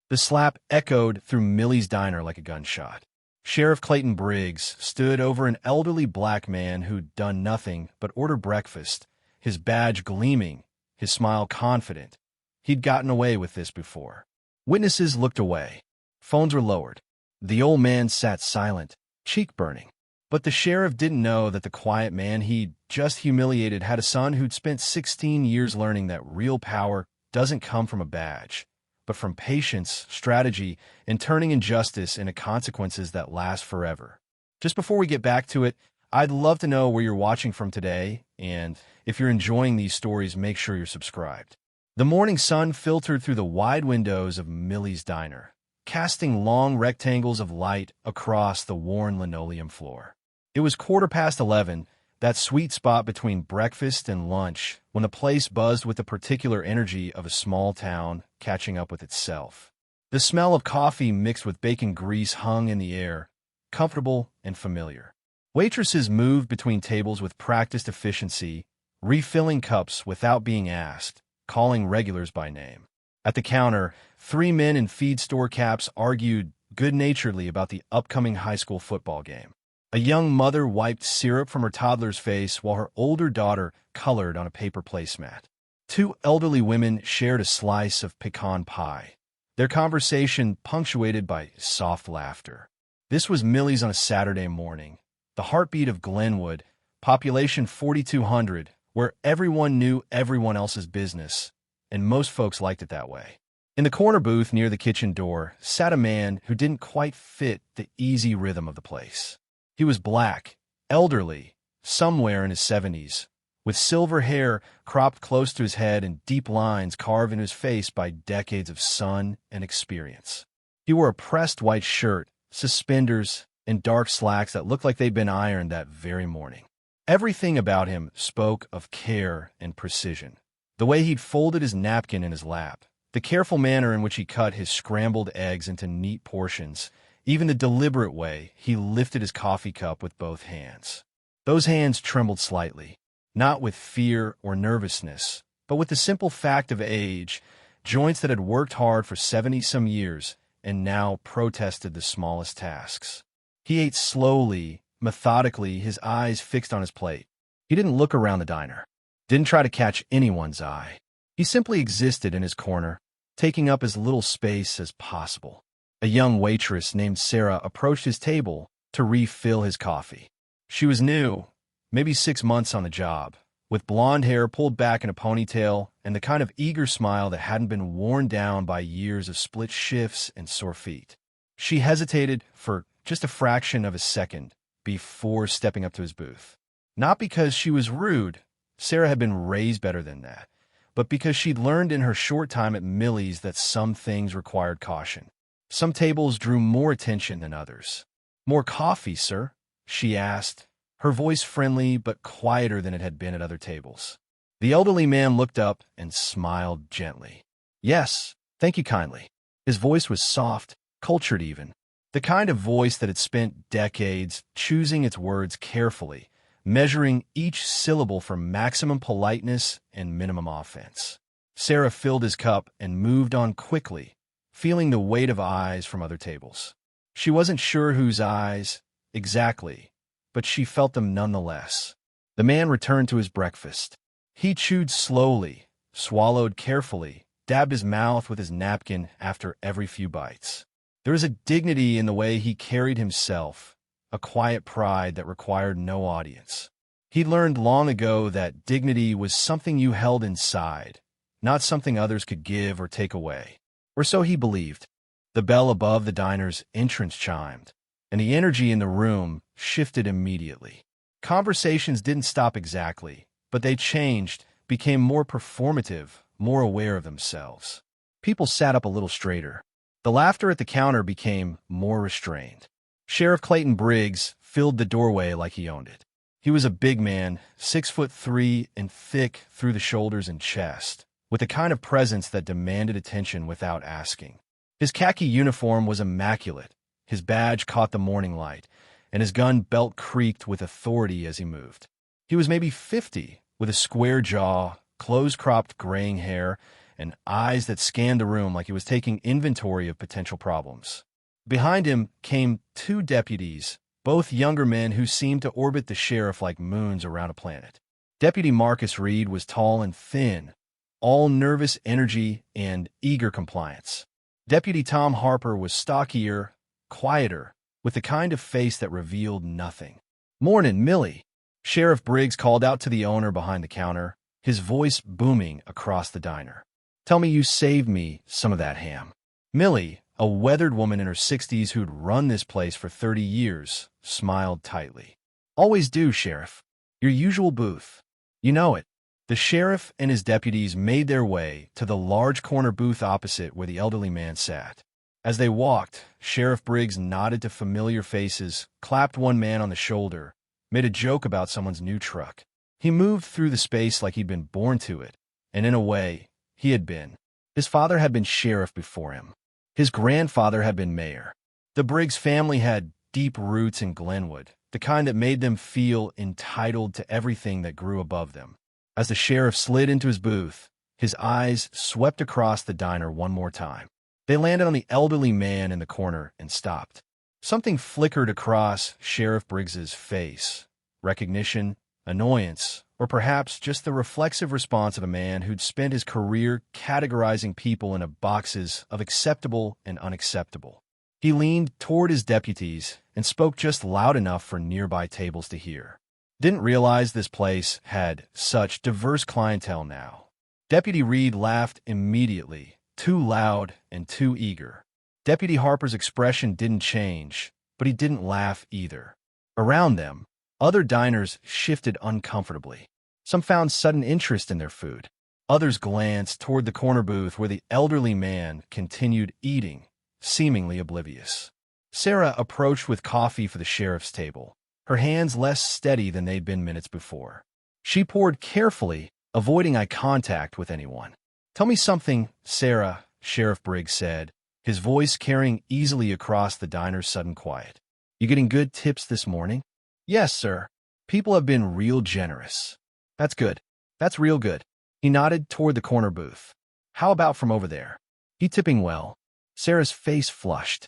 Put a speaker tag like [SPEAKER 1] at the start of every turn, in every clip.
[SPEAKER 1] The slap echoed through Millie's diner like a gunshot. Sheriff Clayton Briggs stood over an elderly black man who'd done nothing but order breakfast, his badge gleaming, his smile confident. He'd gotten away with this before. Witnesses looked away. Phones were lowered. The old man sat silent, cheek burning. But the sheriff didn't know that the quiet man he'd just humiliated had a son who'd spent 16 years learning that real power doesn't come from a badge, but from patience, strategy, and turning injustice into consequences that last forever. Just before we get back to it, I'd love to know where you're watching from today, and if you're enjoying these stories, make sure you're subscribed. The morning sun filtered through the wide windows of Millie's diner, casting long rectangles of light across the worn linoleum floor. It was 11:15, that sweet spot between breakfast and lunch, when the place buzzed with the particular energy of a small town catching up with itself. The smell of coffee mixed with bacon grease hung in the air, comfortable and familiar. Waitresses moved between tables with practiced efficiency, refilling cups without being asked, calling regulars by name. At the counter, 3 men in feed store caps argued good-naturedly about the upcoming high school football game. A young mother wiped syrup from her toddler's face while her older daughter colored on a paper placemat. 2 elderly women shared a slice of pecan pie, their conversation punctuated by soft laughter. This was Millie's on a Saturday morning, the heartbeat of Glenwood, population 4,200, where everyone knew everyone else's business, and most folks liked it that way. In the corner booth near the kitchen door sat a man who didn't quite fit the easy rhythm of the place. He was black, elderly, somewhere in his 70s, with silver hair cropped close to his head and deep lines carved in his face by decades of sun and experience. He wore a pressed white shirt, suspenders, and dark slacks that looked like they'd been ironed that very morning. Everything about him spoke of care and precision. The way he'd folded his napkin in his lap, the careful manner in which he cut his scrambled eggs into neat portions, even the deliberate way he lifted his coffee cup with both hands. Those hands trembled slightly, not with fear or nervousness, but with the simple fact of age, joints that had worked hard for 70-some years and now protested the smallest tasks. He ate slowly, methodically, his eyes fixed on his plate. He didn't look around the diner, didn't try to catch anyone's eye. He simply existed in his corner, taking up as little space as possible. A young waitress named Sarah approached his table to refill his coffee. She was new, maybe 6 months on the job, with blonde hair pulled back in a ponytail and the kind of eager smile that hadn't been worn down by years of split shifts and sore feet. She hesitated for just a fraction of a second before stepping up to his booth. Not because she was rude, Sarah had been raised better than that, but because she'd learned in her short time at Millie's that some things required caution. Some tables drew more attention than others. "More coffee, sir?" she asked, her voice friendly but quieter than it had been at other tables. The elderly man looked up and smiled gently. "Yes, thank you kindly." His voice was soft, cultured even, the kind of voice that had spent decades choosing its words carefully, measuring each syllable for maximum politeness and minimum offense. Sarah filled his cup and moved on quickly, feeling the weight of eyes from other tables. She wasn't sure whose eyes exactly, but she felt them nonetheless. The man returned to his breakfast. He chewed slowly, swallowed carefully, dabbed his mouth with his napkin after every few bites. There was a dignity in the way he carried himself, a quiet pride that required no audience. He learned long ago that dignity was something you held inside, not something others could give or take away. Or so he believed. The bell above the diner's entrance chimed, and the energy in the room shifted immediately. Conversations didn't stop exactly, but they changed, became more performative, more aware of themselves. People sat up a little straighter. The laughter at the counter became more restrained. Sheriff Clayton Briggs filled the doorway like he owned it. He was a big man, 6'3" and thick through the shoulders and chest, with the kind of presence that demanded attention without asking. His khaki uniform was immaculate, his badge caught the morning light, and his gun belt creaked with authority as he moved. He was maybe 50, with a square jaw, close-cropped graying hair, and eyes that scanned the room like he was taking inventory of potential problems. Behind him came two deputies, both younger men who seemed to orbit the sheriff like moons around a planet. Deputy Marcus Reed was tall and thin, all nervous energy and eager compliance. Deputy Tom Harper was stockier, quieter, with the kind of face that revealed nothing. "Mornin', Millie," Sheriff Briggs called out to the owner behind the counter, his voice booming across the diner. "Tell me you saved me some of that ham." Millie, a weathered woman in her 60s who'd run this place for 30 years, smiled tightly. "Always do, Sheriff. Your usual booth. You know it." The sheriff and his deputies made their way to the large corner booth opposite where the elderly man sat. As they walked, Sheriff Briggs nodded to familiar faces, clapped one man on the shoulder, made a joke about someone's new truck. He moved through the space like he'd been born to it, and in a way, he had been. His father had been sheriff before him. His grandfather had been mayor. The Briggs family had deep roots in Glenwood, the kind that made them feel entitled to everything that grew above them. As the sheriff slid into his booth, his eyes swept across the diner one more time. They landed on the elderly man in the corner and stopped. Something flickered across Sheriff Briggs's face. Recognition, annoyance, or perhaps just the reflexive response of a man who'd spent his career categorizing people into boxes of acceptable and unacceptable. He leaned toward his deputies and spoke just loud enough for nearby tables to hear. "Didn't realize this place had such diverse clientele now." Deputy Reed laughed immediately, too loud and too eager. Deputy Harper's expression didn't change, but he didn't laugh either. Around them, other diners shifted uncomfortably. Some found sudden interest in their food. Others glanced toward the corner booth where the elderly man continued eating, seemingly oblivious. Sarah approached with coffee for the sheriff's table, her hands less steady than they'd been minutes before. She poured carefully, avoiding eye contact with anyone. "Tell me something, Sarah," Sheriff Briggs said, his voice carrying easily across the diner's sudden quiet. "You getting good tips this morning?" "Yes, sir. People have been real generous." "That's good. That's real good." He nodded toward the corner booth. "How about from over there? He tipping well?" Sarah's face flushed.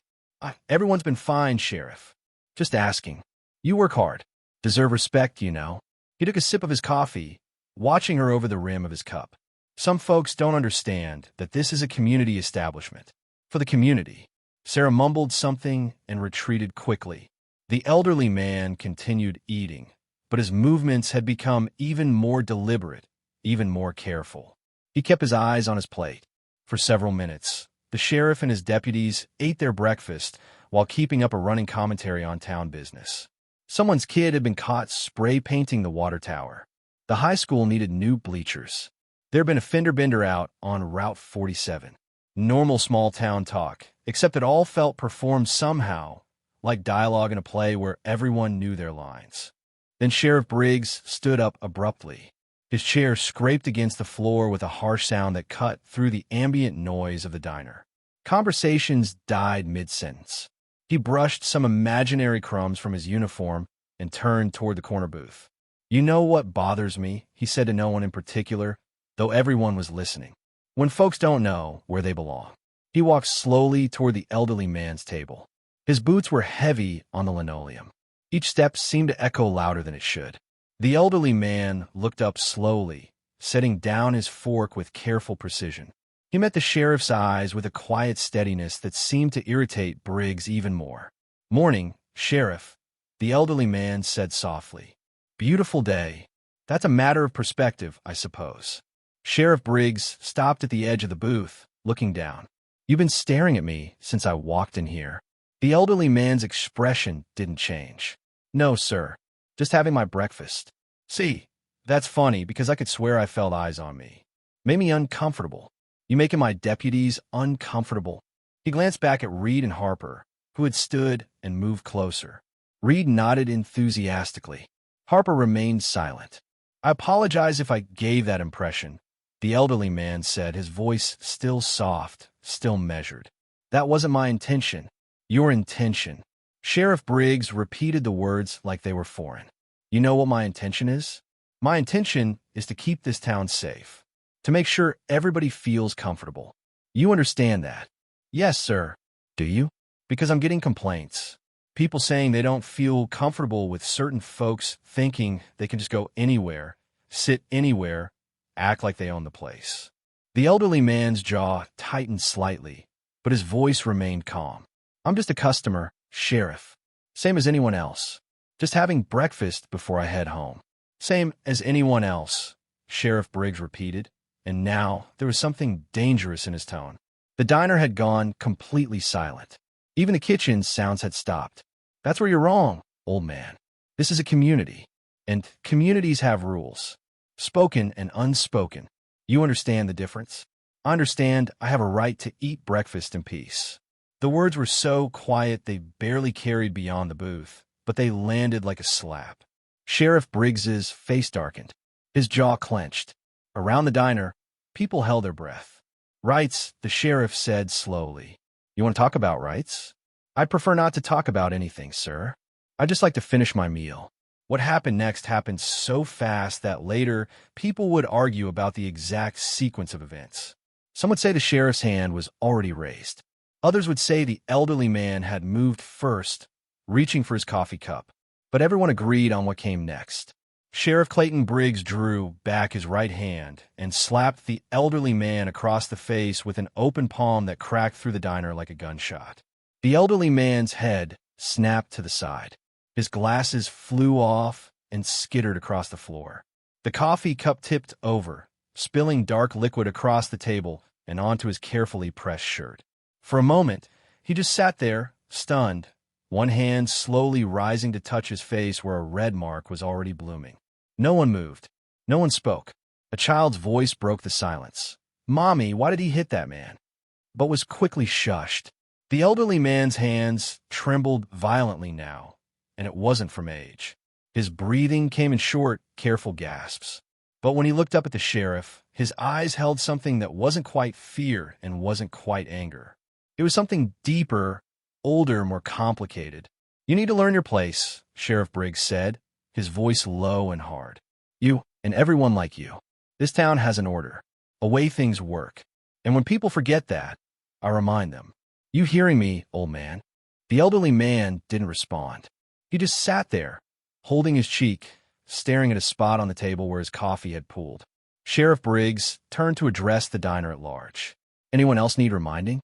[SPEAKER 1] Everyone's been fine, Sheriff. Just asking. You work hard. Deserve respect, you know." He took a sip of his coffee, watching her over the rim of his cup. "Some folks don't understand that this is a community establishment. For the community." Sarah mumbled something and retreated quickly. The elderly man continued eating, but his movements had become even more deliberate, even more careful. He kept his eyes on his plate. For several minutes, the sheriff and his deputies ate their breakfast while keeping up a running commentary on town business. Someone's kid had been caught spray painting the water tower. The high school needed new bleachers. There had been a fender bender out on Route 47. Normal small-town talk, except it all felt performed somehow, like dialogue in a play where everyone knew their lines. Then Sheriff Briggs stood up abruptly. His chair scraped against the floor with a harsh sound that cut through the ambient noise of the diner. Conversations died mid-sentence. He brushed some imaginary crumbs from his uniform and turned toward the corner booth. "You know what bothers me," he said to no one in particular, though everyone was listening. "When folks don't know where they belong." He walked slowly toward the elderly man's table. His boots were heavy on the linoleum. Each step seemed to echo louder than it should. The elderly man looked up slowly, setting down his fork with careful precision. He met the sheriff's eyes with a quiet steadiness that seemed to irritate Briggs even more. "Morning, Sheriff," the elderly man said softly. "Beautiful day. That's a matter of perspective, I suppose." Sheriff Briggs stopped at the edge of the booth, looking down. "You've been staring at me since I walked in here." The elderly man's expression didn't change. "No, sir. Just having my breakfast." "See, that's funny because I could swear I felt eyes on me. Made me uncomfortable. You making my deputies uncomfortable." He glanced back at Reed and Harper, who had stood and moved closer. Reed nodded enthusiastically. Harper remained silent. "I apologize if I gave that impression," the elderly man said, his voice still soft, still measured. "That wasn't my intention." "Your intention." Sheriff Briggs repeated the words like they were foreign. "You know what my intention is?" "My intention is to keep this town safe." to make sure everybody feels comfortable. You understand that? Yes, sir. Do you? Because I'm getting complaints. People saying they don't feel comfortable with certain folks thinking they can just go anywhere, sit anywhere, act like they own the place. The elderly man's jaw tightened slightly, but his voice remained calm. I'm just a customer, Sheriff. Same as anyone else. Just having breakfast before I head home. Same as anyone else, Sheriff Briggs repeated, and now there was something dangerous in his tone. The diner had gone completely silent. Even the kitchen's sounds had stopped. That's where you're wrong, old man. This is a community, and communities have rules, spoken and unspoken. You understand the difference? I understand I have a right to eat breakfast in peace. The words were so quiet they barely carried beyond the booth, but they landed like a slap. Sheriff Briggs's face darkened. His jaw clenched. Around the diner, people held their breath. Rights, the sheriff said slowly. You want to talk about rights? I'd prefer not to talk about anything, sir. I'd just like to finish my meal. What happened next happened so fast that later people would argue about the exact sequence of events. Some would say the sheriff's hand was already raised. Others would say the elderly man had moved first, reaching for his coffee cup. But everyone agreed on what came next. Sheriff Clayton Briggs drew back his right hand and slapped the elderly man across the face with an open palm that cracked through the diner like a gunshot. The elderly man's head snapped to the side. His glasses flew off and skittered across the floor. The coffee cup tipped over, spilling dark liquid across the table and onto his carefully pressed shirt. For a moment, he just sat there, stunned, one hand slowly rising to touch his face where a red mark was already blooming. No one moved. No one spoke. A child's voice broke the silence. "Mommy, why did he hit that man?" But was quickly shushed. The elderly man's hands trembled violently now, and it wasn't from age. His breathing came in short, careful gasps. But when he looked up at the sheriff, his eyes held something that wasn't quite fear and wasn't quite anger. It was something deeper, older, more complicated. "You need to learn your place," Sheriff Briggs said, his voice low and hard. "You, and everyone like you. This town has an order, a way things work. And when people forget that, I remind them. You hearing me, old man?" The elderly man didn't respond. He just sat there, holding his cheek, staring at a spot on the table where his coffee had pooled. Sheriff Briggs turned to address the diner at large. "Anyone else need reminding?"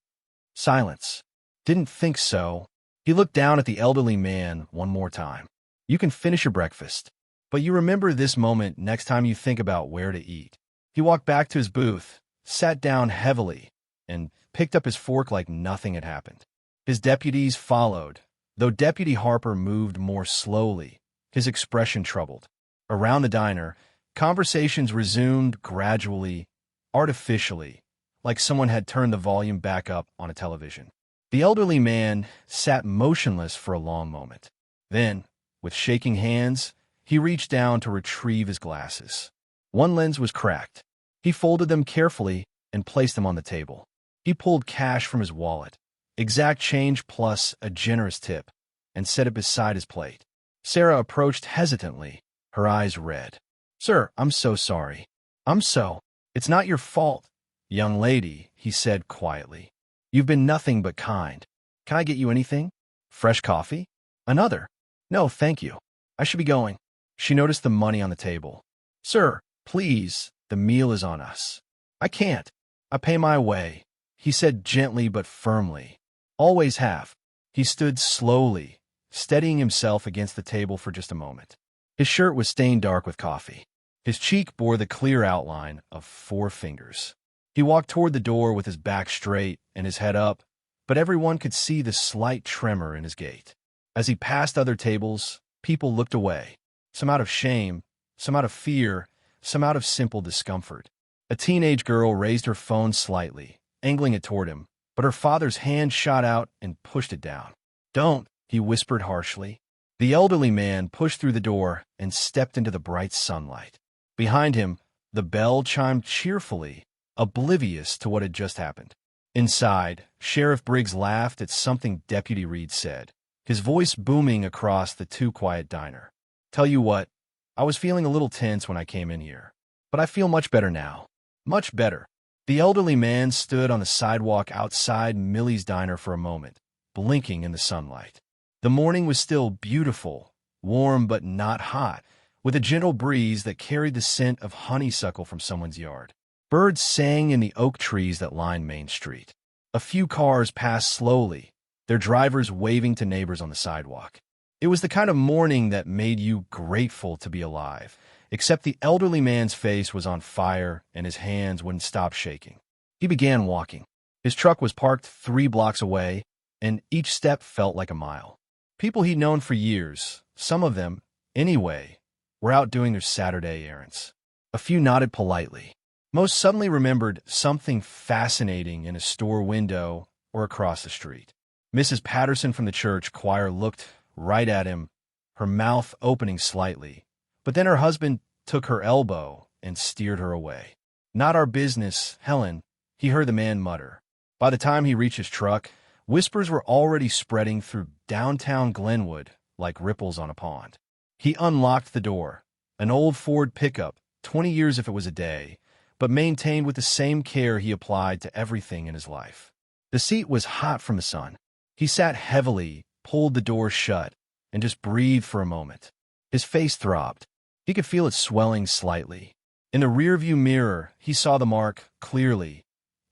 [SPEAKER 1] Silence. "Didn't think so." He looked down at the elderly man one more time. "You can finish your breakfast, but you remember this moment next time you think about where to eat." He walked back to his booth, sat down heavily, and picked up his fork like nothing had happened. His deputies followed, though Deputy Harper moved more slowly, his expression troubled. Around the diner, conversations resumed gradually, artificially, like someone had turned the volume back up on a television. The elderly man sat motionless for a long moment. Then, with shaking hands, he reached down to retrieve his glasses. One lens was cracked. He folded them carefully and placed them on the table. He pulled cash from his wallet, exact change plus a generous tip, and set it beside his plate. Sarah approached hesitantly, her eyes red. "Sir, I'm so sorry. It's not your fault." "Young lady," he said quietly, "you've been nothing but kind. Can I get you anything? Fresh coffee? Another?" "No, thank you. I should be going." She noticed the money on the table. "Sir, please, the meal is on us." "I can't. I pay my way," he said gently but firmly. "Always have." He stood slowly, steadying himself against the table for just a moment. His shirt was stained dark with coffee. His cheek bore the clear outline of 4 fingers. He walked toward the door with his back straight and his head up, but everyone could see the slight tremor in his gait. As he passed other tables, people looked away, some out of shame, some out of fear, some out of simple discomfort. A teenage girl raised her phone slightly, angling it toward him, but her father's hand shot out and pushed it down. "Don't," he whispered harshly. The elderly man pushed through the door and stepped into the bright sunlight. Behind him, the bell chimed cheerfully, oblivious to what had just happened. Inside, Sheriff Briggs laughed at something Deputy Reed said, his voice booming across the too-quiet diner. "Tell you what, I was feeling a little tense when I came in here, but I feel much better now. Much better. The elderly man stood on the sidewalk outside Millie's diner for a moment, blinking in the sunlight. The morning was still beautiful, warm but not hot, with a gentle breeze that carried the scent of honeysuckle from someone's yard. Birds sang in the oak trees that lined Main Street. A few cars passed slowly, their drivers waving to neighbors on the sidewalk. It was the kind of morning that made you grateful to be alive, except the elderly man's face was on fire and his hands wouldn't stop shaking. He began walking. His truck was parked 3 blocks away, and each step felt like a mile. People he'd known for years, some of them, anyway, were out doing their Saturday errands. A few nodded politely. Most suddenly remembered something fascinating in a store window or across the street. Mrs. Patterson from the church choir looked right at him, her mouth opening slightly. But then her husband took her elbow and steered her away. "Not our business, Helen," he heard the man mutter. By the time he reached his truck, whispers were already spreading through downtown Glenwood like ripples on a pond. He unlocked the door. An old Ford pickup, 20 years if it was a day, but maintained with the same care he applied to everything in his life. The seat was hot from the sun. He sat heavily, pulled the door shut, and just breathed for a moment. His face throbbed. He could feel it swelling slightly. In the rearview mirror, he saw the mark clearly,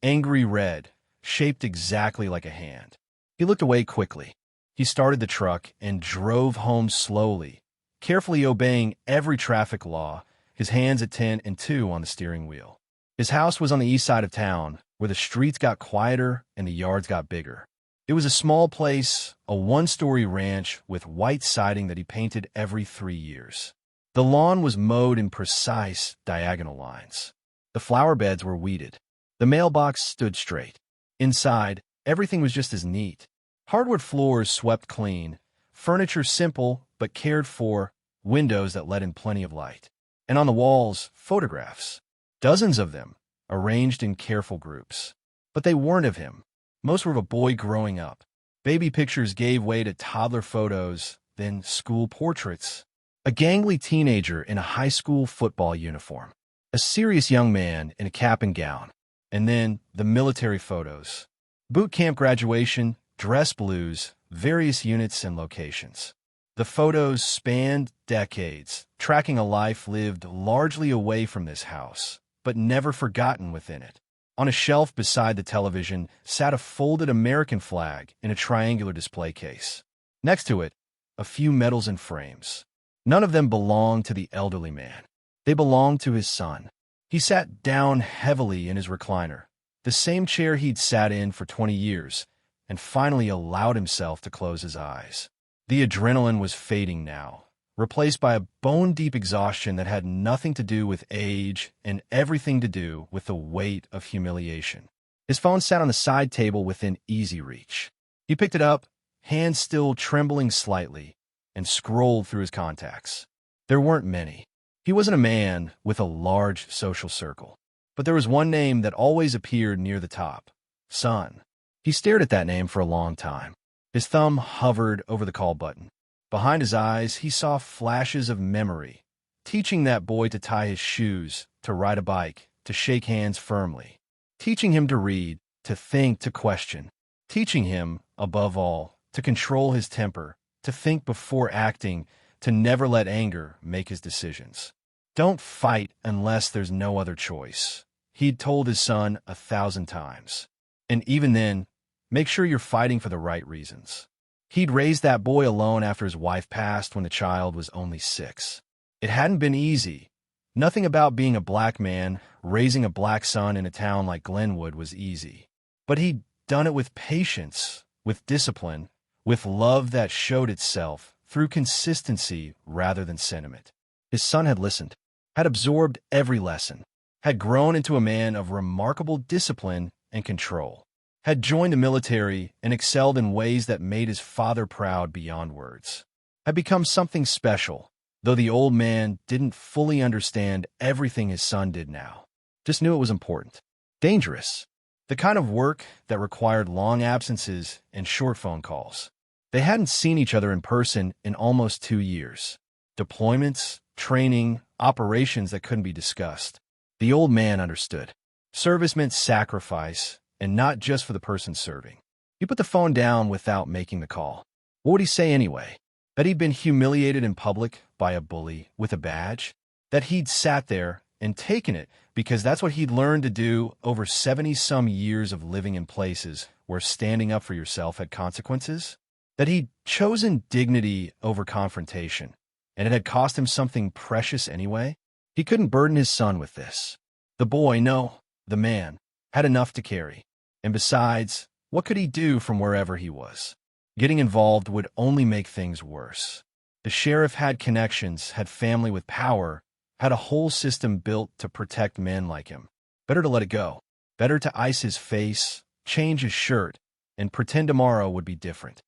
[SPEAKER 1] angry red, shaped exactly like a hand. He looked away quickly. He started the truck and drove home slowly, carefully obeying every traffic law, his hands at 10 and 2 on the steering wheel. His house was on the east side of town, where the streets got quieter and the yards got bigger. It was a small place, a 1-story ranch with white siding that he painted every 3 years. The lawn was mowed in precise diagonal lines. The flower beds were weeded. The mailbox stood straight. Inside, everything was just as neat. Hardwood floors swept clean, furniture simple but cared for, windows that let in plenty of light. And on the walls, photographs. Dozens of them, arranged in careful groups. But they weren't of him. Most were of a boy growing up. Baby pictures gave way to toddler photos, then school portraits. A gangly teenager in a high school football uniform. A serious young man in a cap and gown. And then the military photos. Boot camp graduation, dress blues, various units and locations. The photos spanned decades, tracking a life lived largely away from this house, but never forgotten within it. On a shelf beside the television sat a folded American flag in a triangular display case. Next to it, a few medals and frames. None of them belonged to the elderly man. They belonged to his son. He sat down heavily in his recliner, the same chair he'd sat in for 20 years, and finally allowed himself to close his eyes. The adrenaline was fading now, replaced by a bone-deep exhaustion that had nothing to do with age and everything to do with the weight of humiliation. His phone sat on the side table within easy reach. He picked it up, hands still trembling slightly, and scrolled through his contacts. There weren't many. He wasn't a man with a large social circle. But there was one name that always appeared near the top. Son. He stared at that name for a long time. His thumb hovered over the call button. Behind his eyes, he saw flashes of memory, teaching that boy to tie his shoes, to ride a bike, to shake hands firmly, teaching him to read, to think, to question, teaching him, above all, to control his temper, to think before acting, to never let anger make his decisions. Don't fight unless there's no other choice, he'd told his son 1,000 times. And even then, make sure you're fighting for the right reasons. He'd raised that boy alone after his wife passed when the child was only 6. It hadn't been easy. Nothing about being a black man, raising a black son in a town like Glenwood was easy. But he'd done it with patience, with discipline, with love that showed itself through consistency rather than sentiment. His son had listened, had absorbed every lesson, had grown into a man of remarkable discipline and control, had joined the military and excelled in ways that made his father proud beyond words, had become something special, though the old man didn't fully understand everything his son did now. Just knew it was important. Dangerous. The kind of work that required long absences and short phone calls. They hadn't seen each other in person in almost 2 years. Deployments, training, operations that couldn't be discussed. The old man understood. Service meant sacrifice, and not just for the person serving. He put the phone down without making the call. What would he say anyway? That he'd been humiliated in public by a bully with a badge? That he'd sat there and taken it because that's what he'd learned to do over 70-some years of living in places where standing up for yourself had consequences? That he'd chosen dignity over confrontation, and it had cost him something precious anyway? He couldn't burden his son with this. The boy, no, the man, had enough to carry. And besides, what could he do from wherever he was? Getting involved would only make things worse. The sheriff had connections, had family with power, had a whole system built to protect men like him. Better to let it go. Better to ice his face, change his shirt, and pretend tomorrow would be different.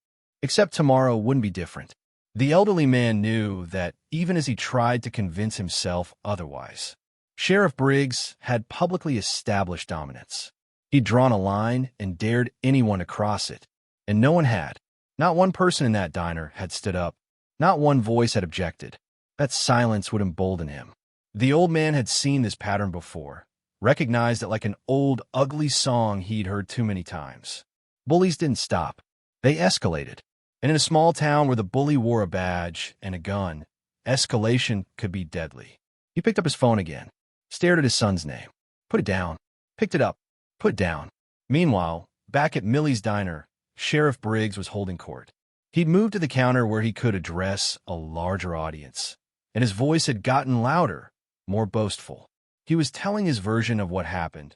[SPEAKER 1] Except tomorrow wouldn't be different. The elderly man knew that even as he tried to convince himself otherwise. Sheriff Briggs had publicly established dominance. He'd drawn a line and dared anyone to cross it, and no one had. Not one person in that diner had stood up. Not one voice had objected. That silence would embolden him. The old man had seen this pattern before, recognized it like an old, ugly song he'd heard too many times. Bullies didn't stop. They escalated. And in a small town where the bully wore a badge and a gun, escalation could be deadly. He picked up his phone again, stared at his son's name, put it down, picked it up, put it down. Meanwhile, back at Millie's diner, Sheriff Briggs was holding court. He'd moved to the counter where he could address a larger audience, and his voice had gotten louder, more boastful. He was telling his version of what happened,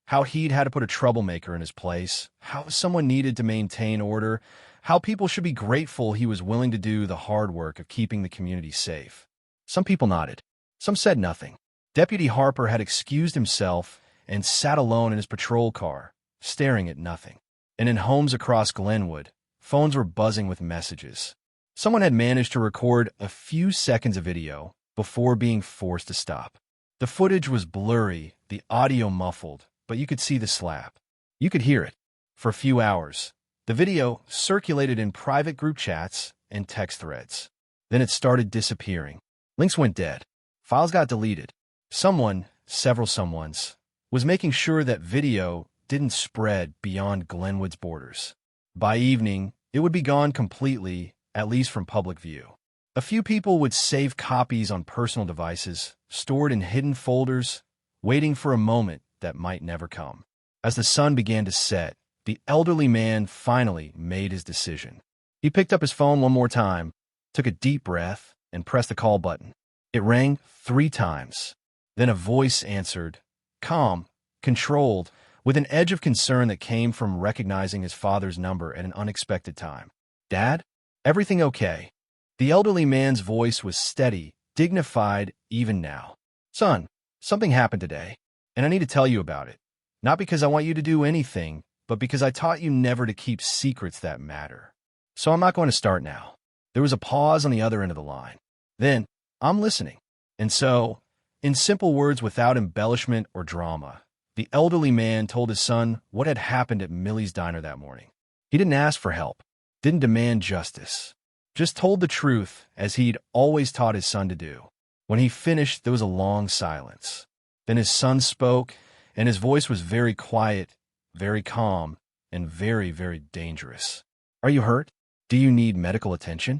[SPEAKER 1] how he'd had to put a troublemaker in his place, how someone needed to maintain order, how people should be grateful he was willing to do the hard work of keeping the community safe. Some people nodded. Some said nothing. Deputy Harper had excused himself and sat alone in his patrol car, staring at nothing. And in homes across Glenwood, phones were buzzing with messages. Someone had managed to record a few seconds of video before being forced to stop. The footage was blurry, the audio muffled, but you could see the slap. You could hear it. For a few hours, the video circulated in private group chats and text threads. Then it started disappearing. Links went dead. Files got deleted. Someone, several someones, was making sure that video didn't spread beyond Glenwood's borders. By evening, it would be gone completely, at least from public view. A few people would save copies on personal devices, stored in hidden folders, waiting for a moment that might never come. As the sun began to set, the elderly man finally made his decision. He picked up his phone one more time, took a deep breath, and pressed the call button. It rang 3 times. Then a voice answered, calm, controlled, with an edge of concern that came from recognizing his father's number at an unexpected time. Dad? Everything okay? The elderly man's voice was steady, dignified even now. Son, something happened today, and I need to tell you about it. Not because I want you to do anything, but because I taught you never to keep secrets that matter. So I'm not going to start now. There was a pause on the other end of the line. Then, I'm listening. And so, in simple words without embellishment or drama, the elderly man told his son what had happened at Millie's diner that morning. He didn't ask for help, didn't demand justice, just told the truth as he'd always taught his son to do. When he finished, there was a long silence. Then his son spoke, and his voice was very quiet, very calm, and very, very dangerous. Are you hurt? Do you need medical attention?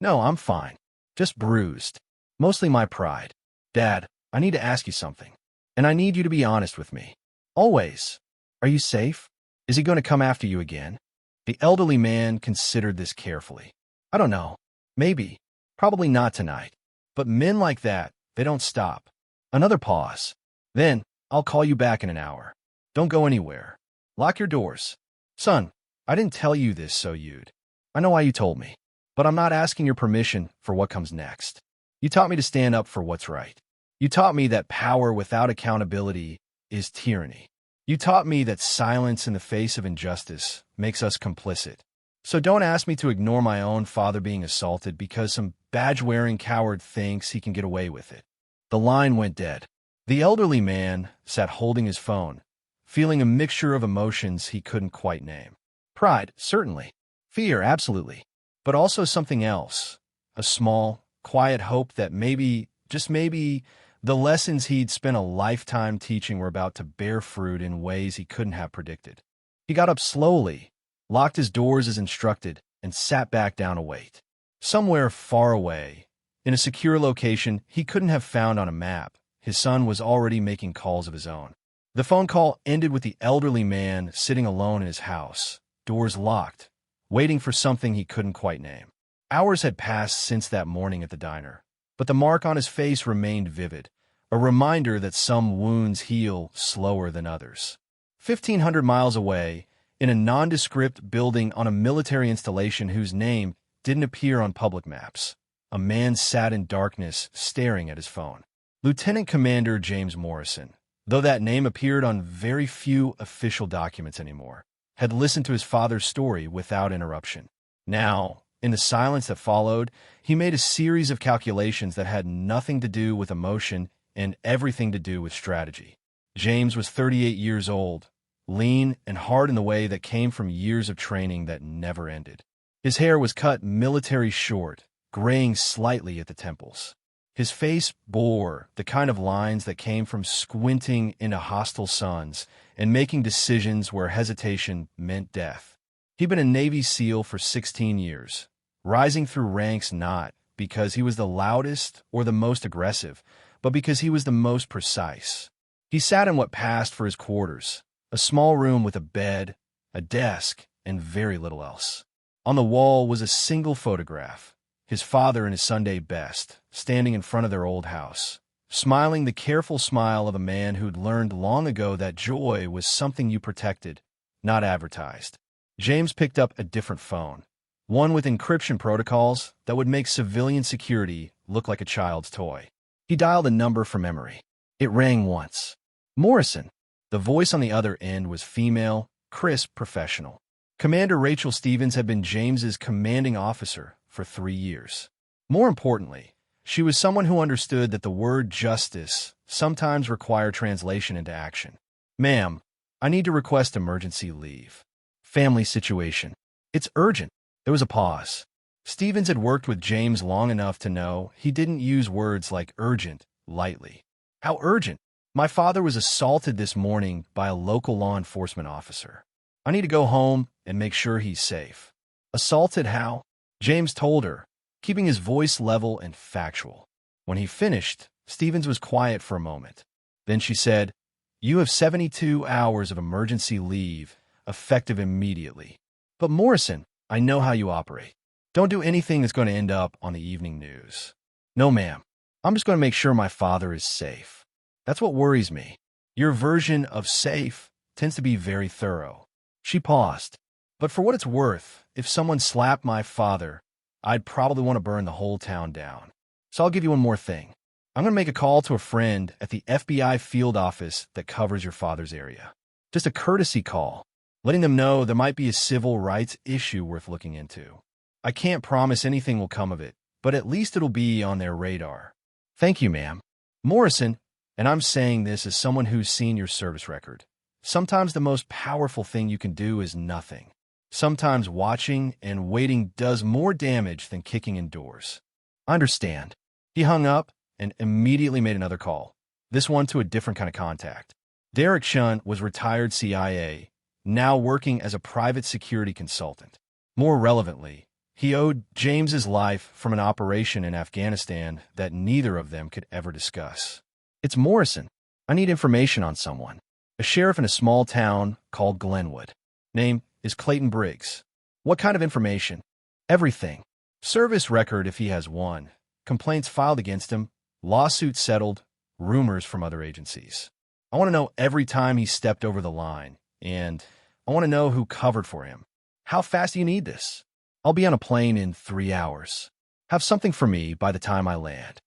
[SPEAKER 1] No, I'm fine. Just bruised. Mostly my pride. Dad, I need to ask you something. And I need you to be honest with me. Always. Are you safe? Is he going to come after you again? The elderly man considered this carefully. I don't know. Maybe. Probably not tonight. But men like that, they don't stop. Another pause. Then, I'll call you back in an hour. Don't go anywhere. Lock your doors. Son, I didn't tell you this so you'd. I know why you told me. But I'm not asking your permission for what comes next. You taught me to stand up for what's right. You taught me that power without accountability is tyranny. You taught me that silence in the face of injustice makes us complicit. So don't ask me to ignore my own father being assaulted because some badge-wearing coward thinks he can get away with it. The line went dead. The elderly man sat holding his phone, feeling a mixture of emotions he couldn't quite name. Pride, certainly. Fear, absolutely. But also something else. A small, quiet hope that maybe, just maybe, The lessons he'd spent a lifetime teaching were about to bear fruit in ways he couldn't have predicted. He got up slowly, locked his doors as instructed, and sat back down to wait. Somewhere far away, in a secure location he couldn't have found on a map, his son was already making calls of his own. The phone call ended with the elderly man sitting alone in his house, doors locked, waiting for something he couldn't quite name. Hours had passed since that morning at the diner, but the mark on his face remained vivid, a reminder that some wounds heal slower than others. 1,500 miles away, in a nondescript building on a military installation whose name didn't appear on public maps, a man sat in darkness staring at his phone. Lieutenant Commander James Morrison, though that name appeared on very few official documents anymore, had listened to his father's story without interruption. Now, in the silence that followed, he made a series of calculations that had nothing to do with emotion and everything to do with strategy. James was 38 years old, lean and hard in the way that came from years of training that never ended. His hair was cut military short, graying slightly at the temples. His face bore the kind of lines that came from squinting into hostile suns and making decisions where hesitation meant death. He'd been a Navy SEAL for 16 years, rising through ranks not because he was the loudest or the most aggressive, but because he was the most precise. He sat in what passed for his quarters, a small room with a bed, a desk, and very little else. On the wall was a single photograph, his father in his Sunday best, standing in front of their old house, smiling the careful smile of a man who'd learned long ago that joy was something you protected, not advertised. James picked up a different phone, one with encryption protocols that would make civilian security look like a child's toy. He dialed a number from memory. It rang once. Morrison. The voice on the other end was female, crisp, professional. Commander Rachel Stevens had been James's commanding officer for 3 years. More importantly, she was someone who understood that the word justice sometimes required translation into action. Ma'am, I need to request emergency leave. Family situation. It's urgent. There was a pause. Stevens had worked with James long enough to know he didn't use words like urgent lightly. How urgent? My father was assaulted this morning by a local law enforcement officer. I need to go home and make sure he's safe. Assaulted how? James told her, keeping his voice level and factual. When he finished, Stevens was quiet for a moment. Then she said, "You have 72 hours of emergency leave, effective immediately. But Morrison, I know how you operate. Don't do anything that's going to end up on the evening news." "No, ma'am. I'm just going to make sure my father is safe. That's what worries me. Your version of safe tends to be very thorough." She paused. "But for what it's worth, if someone slapped my father, I'd probably want to burn the whole town down. So I'll give you one more thing. I'm going to make a call to a friend at the FBI field office that covers your father's area. Just a courtesy call, letting them know there might be a civil rights issue worth looking into. I can't promise anything will come of it, but at least it'll be on their radar." "Thank you, ma'am." Morrison, and I'm saying this as someone who's seen your service record, sometimes the most powerful thing you can do is nothing. Sometimes watching and waiting does more damage than kicking in doors. "I understand." He hung up and immediately made another call, this one to a different kind of contact. Derek Shun was retired CIA, now working as a private security consultant. More relevantly, he owed James's life from an operation in Afghanistan that neither of them could ever discuss. "It's Morrison. I need information on someone. A sheriff in a small town called Glenwood. Name is Clayton Briggs." "What kind of information?" "Everything. Service record if he has one. Complaints filed against him. Lawsuit settled. Rumors from other agencies. I want to know every time he stepped over the line. And I want to know who covered for him. How fast do you need this?" "I'll be on a plane in 3 hours. Have something for me by the time I land."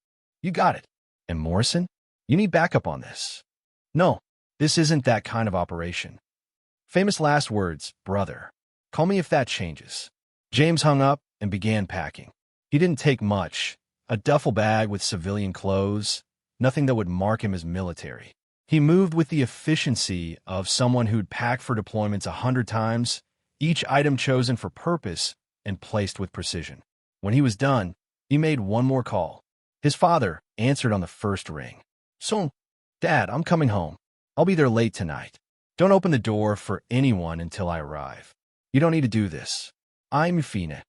[SPEAKER 1] "You got it." "And Morrison, you need backup on this." "No, this isn't that kind of operation." Famous last words, brother. Call me if that changes. James hung up and began packing. He didn't take much. A duffel bag with civilian clothes, nothing that would mark him as military. He moved with the efficiency of someone who'd packed for deployments 100 times, each item chosen for purpose and placed with precision. When he was done, he made one more call. His father answered on the first ring. So, Dad, I'm coming home. I'll be there late tonight. Don't open the door for anyone until I arrive. You don't need to do this. I'm Fina.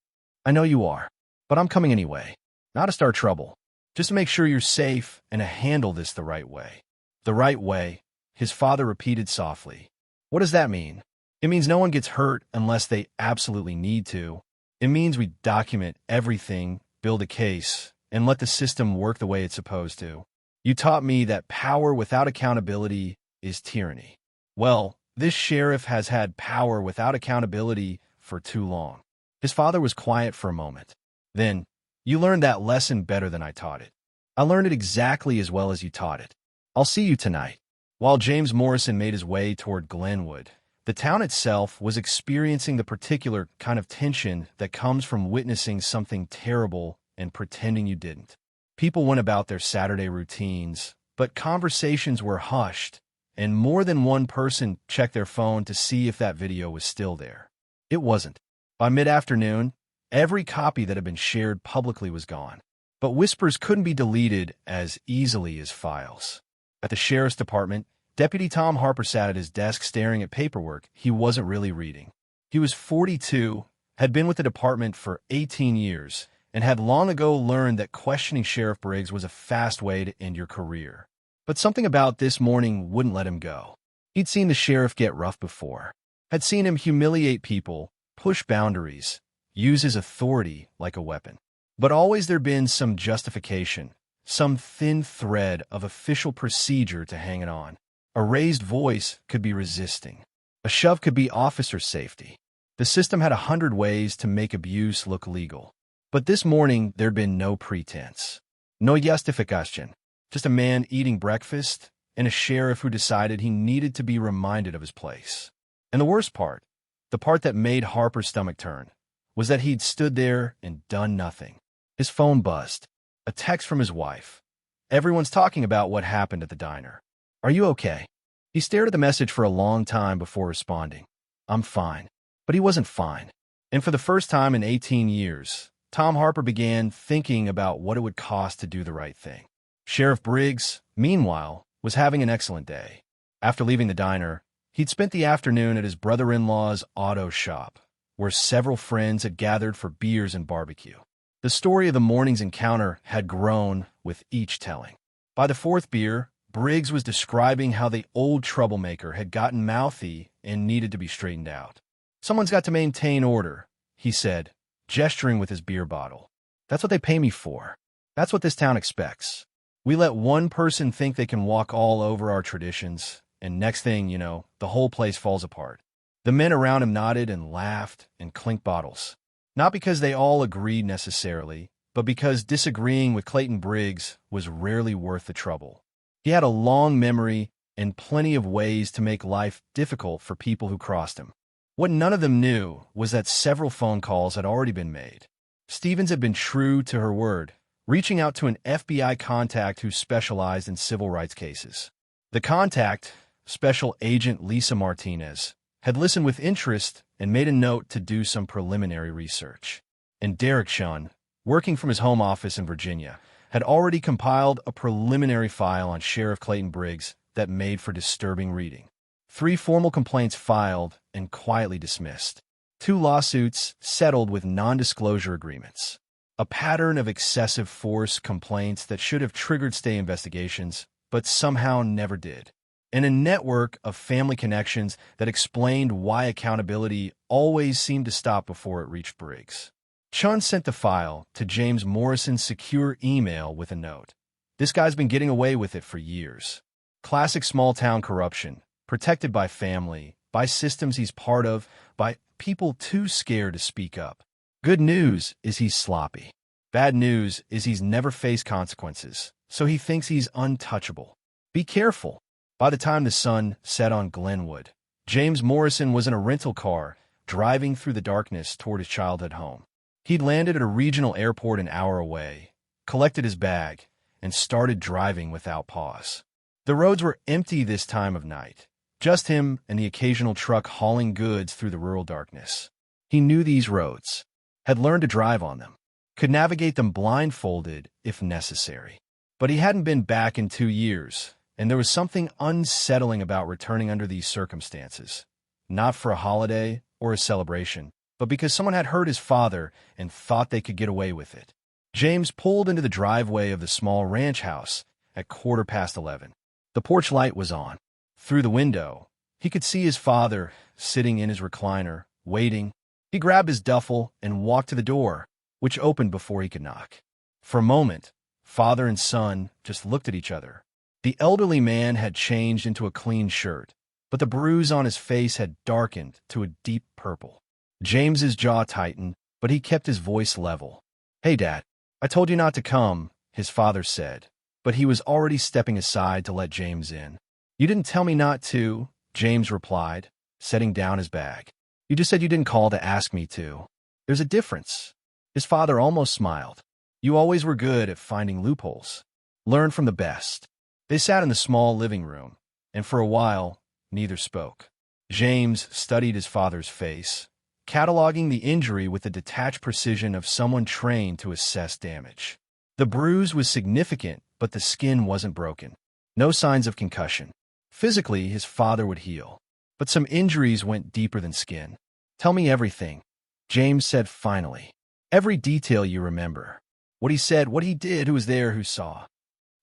[SPEAKER 1] I know you are, but I'm coming anyway. Not to start trouble. Just to make sure you're safe and to handle this the right way. The right way, his father repeated softly. What does that mean? It means no one gets hurt unless they absolutely need to. It means we document everything, build a case, and let the system work the way it's supposed to. You taught me that power without accountability is tyranny. Well, this sheriff has had power without accountability for too long. His father was quiet for a moment. Then, you learned that lesson better than I taught it. I learned it exactly as well as you taught it. I'll see you tonight. While James Morrison made his way toward Glenwood, the town itself was experiencing the particular kind of tension that comes from witnessing something terrible and pretending you didn't. People went about their Saturday routines, but conversations were hushed, and more than one person checked their phone to see if that video was still there. It wasn't. By mid-afternoon, every copy that had been shared publicly was gone, but whispers couldn't be deleted as easily as files. At the sheriff's department, Deputy Tom Harper sat at his desk staring at paperwork he wasn't really reading. He was 42, had been with the department for 18 years, and had long ago learned that questioning Sheriff Briggs was a fast way to end your career. But something about this morning wouldn't let him go. He'd seen the sheriff get rough before, had seen him humiliate people, push boundaries, use his authority like a weapon. But always there'd been some justification, some thin thread of official procedure to hang it on. A raised voice could be resisting. A shove could be officer safety. The system had 100 ways to make abuse look legal. But this morning, there'd been no pretense. No justification. Just a man eating breakfast and a sheriff who decided he needed to be reminded of his place. And the worst part, the part that made Harper's stomach turn, was that he'd stood there and done nothing. His phone buzzed. A text from his wife. Everyone's talking about what happened at the diner. Are you okay? He stared at the message for a long time before responding. I'm fine. But he wasn't fine. And for the first time in 18 years, Tom Harper began thinking about what it would cost to do the right thing. Sheriff Briggs, meanwhile, was having an excellent day. After leaving the diner, he'd spent the afternoon at his brother-in-law's auto shop, where several friends had gathered for beers and barbecue. The story of the morning's encounter had grown with each telling. By the fourth beer, Briggs was describing how the old troublemaker had gotten mouthy and needed to be straightened out. Someone's got to maintain order, he said, gesturing with his beer bottle. That's what they pay me for. That's what this town expects. We let one person think they can walk all over our traditions, and next thing you know, the whole place falls apart. The men around him nodded and laughed and clinked bottles. Not because they all agreed necessarily, but because disagreeing with Clayton Briggs was rarely worth the trouble. He had a long memory and plenty of ways to make life difficult for people who crossed him. What none of them knew was that several phone calls had already been made. Stevens had been true to her word, reaching out to an FBI contact who specialized in civil rights cases. The contact, Special Agent Lisa Martinez, had listened with interest and made a note to do some preliminary research. And Derek Shun, working from his home office in Virginia, had already compiled a preliminary file on Sheriff Clayton Briggs that made for disturbing reading. 3 formal complaints filed and quietly dismissed. 2 lawsuits settled with non-disclosure agreements. A pattern of excessive force complaints that should have triggered stay investigations, but somehow never did. And a network of family connections that explained why accountability always seemed to stop before it reached Briggs. Chun sent the file to James Morrison's secure email with a note. This guy's been getting away with it for years. Classic small-town corruption, protected by family, by systems he's part of, by people too scared to speak up. Good news is he's sloppy. Bad news is he's never faced consequences, so he thinks he's untouchable. Be careful. By the time the sun set on Glenwood, James Morrison was in a rental car, driving through the darkness toward his childhood home. He'd landed at a regional airport an hour away, collected his bag, and started driving without pause. The roads were empty this time of night, just him and the occasional truck hauling goods through the rural darkness. He knew these roads, had learned to drive on them, could navigate them blindfolded if necessary. But he hadn't been back in 2 years, and there was something unsettling about returning under these circumstances. Not for a holiday or a celebration, but because someone had hurt his father and thought they could get away with it. James pulled into the driveway of the small ranch house at 11:15. The porch light was on. Through the window, he could see his father sitting in his recliner, waiting. He grabbed his duffel and walked to the door, which opened before he could knock. For a moment, father and son just looked at each other. The elderly man had changed into a clean shirt, but the bruise on his face had darkened to a deep purple. James's jaw tightened, but he kept his voice level. "Hey, Dad, I told you not to come," his father said, but he was already stepping aside to let James in. "You didn't tell me not to," James replied, setting down his bag. "You just said you didn't call to ask me to. There's a difference." His father almost smiled. "You always were good at finding loopholes. Learn from the best." They sat in the small living room, and for a while, neither spoke. James studied his father's face, cataloging the injury with the detached precision of someone trained to assess damage. The bruise was significant, but the skin wasn't broken. No signs of concussion. Physically, his father would heal, but some injuries went deeper than skin. "Tell me everything," James said finally. "Every detail you remember. What he said, what he did, who was there, who saw."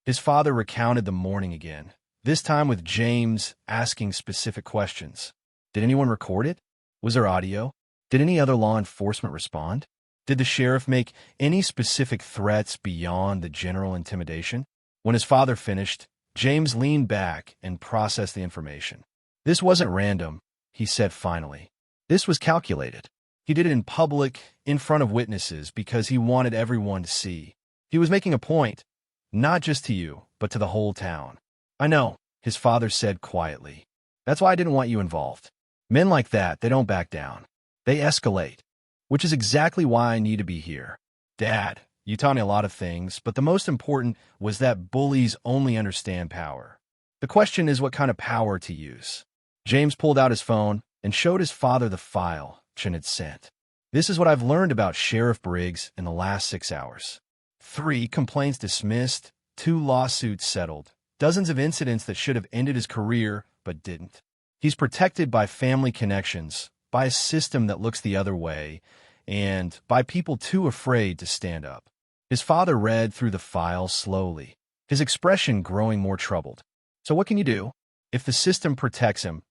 [SPEAKER 1] His father recounted the morning again, this time with James asking specific questions. Did anyone record it? Was there audio? Did any other law enforcement respond? Did the sheriff make any specific threats beyond the general intimidation? When his father finished, James leaned back and processed the information. "This wasn't random," he said finally. "This was calculated. He did it in public, in front of witnesses, because he wanted everyone to see. He was making a point, not just to you, but to the whole town." "I know," his father said quietly. "That's why I didn't want you involved. Men like that, they don't back down. They escalate, which is exactly why I need to be here. Dad, you taught me a lot of things, but the most important was that bullies only understand power. The question is what kind of power to use." James pulled out his phone and showed his father the file Chin had sent. "This is what I've learned about Sheriff Briggs in the last 6 hours. 3 complaints dismissed, 2 lawsuits settled, dozens of incidents that should have ended his career but didn't. He's protected by family connections, by a system that looks the other way, and by people too afraid to stand up." His father read through the file slowly, his expression growing more troubled. "So what can you do? If the system protects him,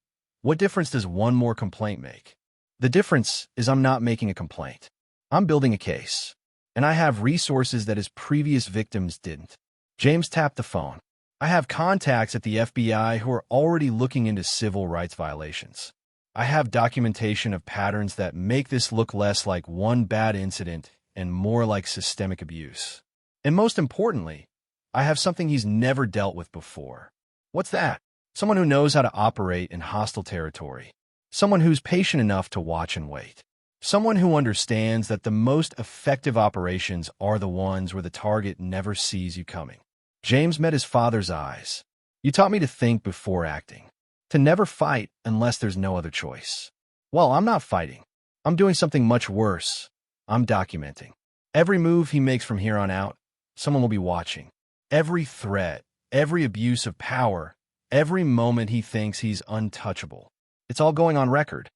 [SPEAKER 1] what difference does one more complaint make?" "The difference is I'm not making a complaint. I'm building a case, and I have resources that his previous victims didn't." James tapped the phone. "I have contacts at the FBI who are already looking into civil rights violations. I have documentation of patterns that make this look less like one bad incident and more like systemic abuse. And most importantly, I have something he's never dealt with before." "What's that?" "Someone who knows how to operate in hostile territory. Someone who's patient enough to watch and wait. Someone who understands that the most effective operations are the ones where the target never sees you coming." James met his father's eyes. "You taught me to think before acting, to never fight unless there's no other choice." "Well, I'm not fighting. I'm doing something much worse. I'm documenting. Every move he makes from here on out, someone will be watching. Every threat, every abuse of power, every moment he thinks he's untouchable. It's all going on record."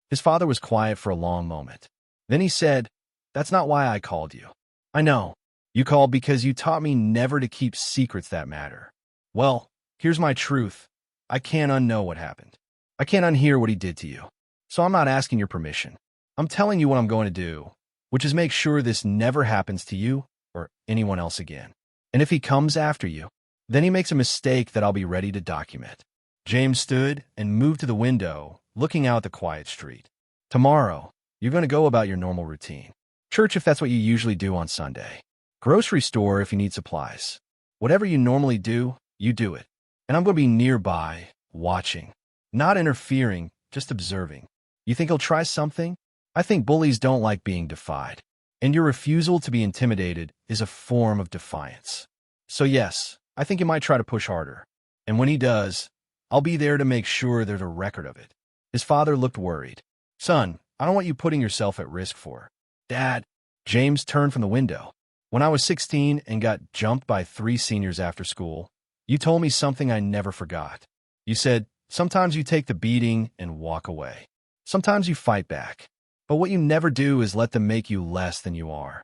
[SPEAKER 1] His father was quiet for a long moment. Then he said, "That's not why I called you. I know. You called because you taught me never to keep secrets that matter. Well, here's my truth. I can't unknow what happened. I can't unhear what he did to you. So I'm not asking your permission. I'm telling you what I'm going to do, which is make sure this never happens to you or anyone else again. And if he comes after you, then he makes a mistake that I'll be ready to document." James stood and moved to the window, looking out the quiet street. "Tomorrow, you're going to go about your normal routine. Church if that's what you usually do on Sunday. Grocery store if you need supplies. Whatever you normally do, you do it. And I'm going to be nearby, watching. Not interfering, just observing. You think he'll try something? I think bullies don't like being defied. And your refusal to be intimidated is a form of defiance. So yes, I think he might try to push harder. And when he does, I'll be there to make sure there's a record of it." His father looked worried. "Son, I don't want you putting yourself at risk for." "Dad." James turned from the window. When I was 16 and got jumped by 3 seniors after school, you told me something I never forgot. You said, sometimes you take the beating and walk away. Sometimes you fight back. But what you never do is let them make you less than you are.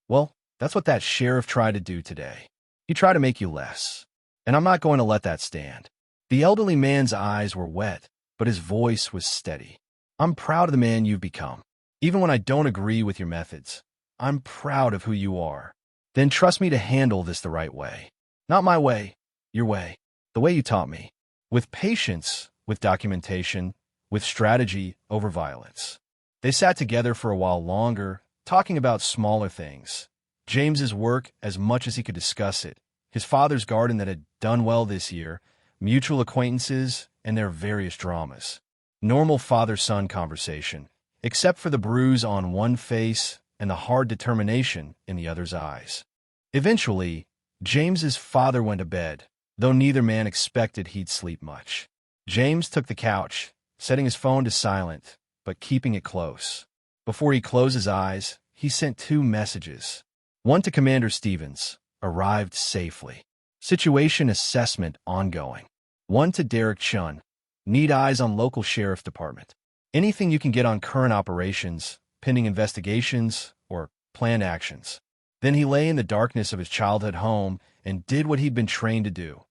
[SPEAKER 1] Well, that's what that sheriff tried to do today. He tried to make you less. And I'm not going to let that stand. The elderly man's eyes were wet, but his voice was steady. I'm proud of the man you've become. Even when I don't agree with your methods, I'm proud of who you are. Then trust me to handle this the right way. Not my way, your way, the way you taught me. With patience, with documentation, with strategy over violence. They sat together for a while longer, talking about smaller things. James's work as much as he could discuss it, his father's garden that had done well this year, mutual acquaintances, and their various dramas. Normal father-son conversation, except for the bruise on one face and the hard determination in the other's eyes. Eventually, James's father went to bed, though neither man expected he'd sleep much. James took the couch, setting his phone to silent, but keeping it close. Before he closed his eyes, he sent 2 messages. One to Commander Stevens, arrived safely. Situation assessment ongoing. One to Derek Chun, need eyes on local sheriff department. Anything you can get on current operations, pending investigations, or planned actions. Then he lay in the darkness of his childhood home and did what he'd been trained to do.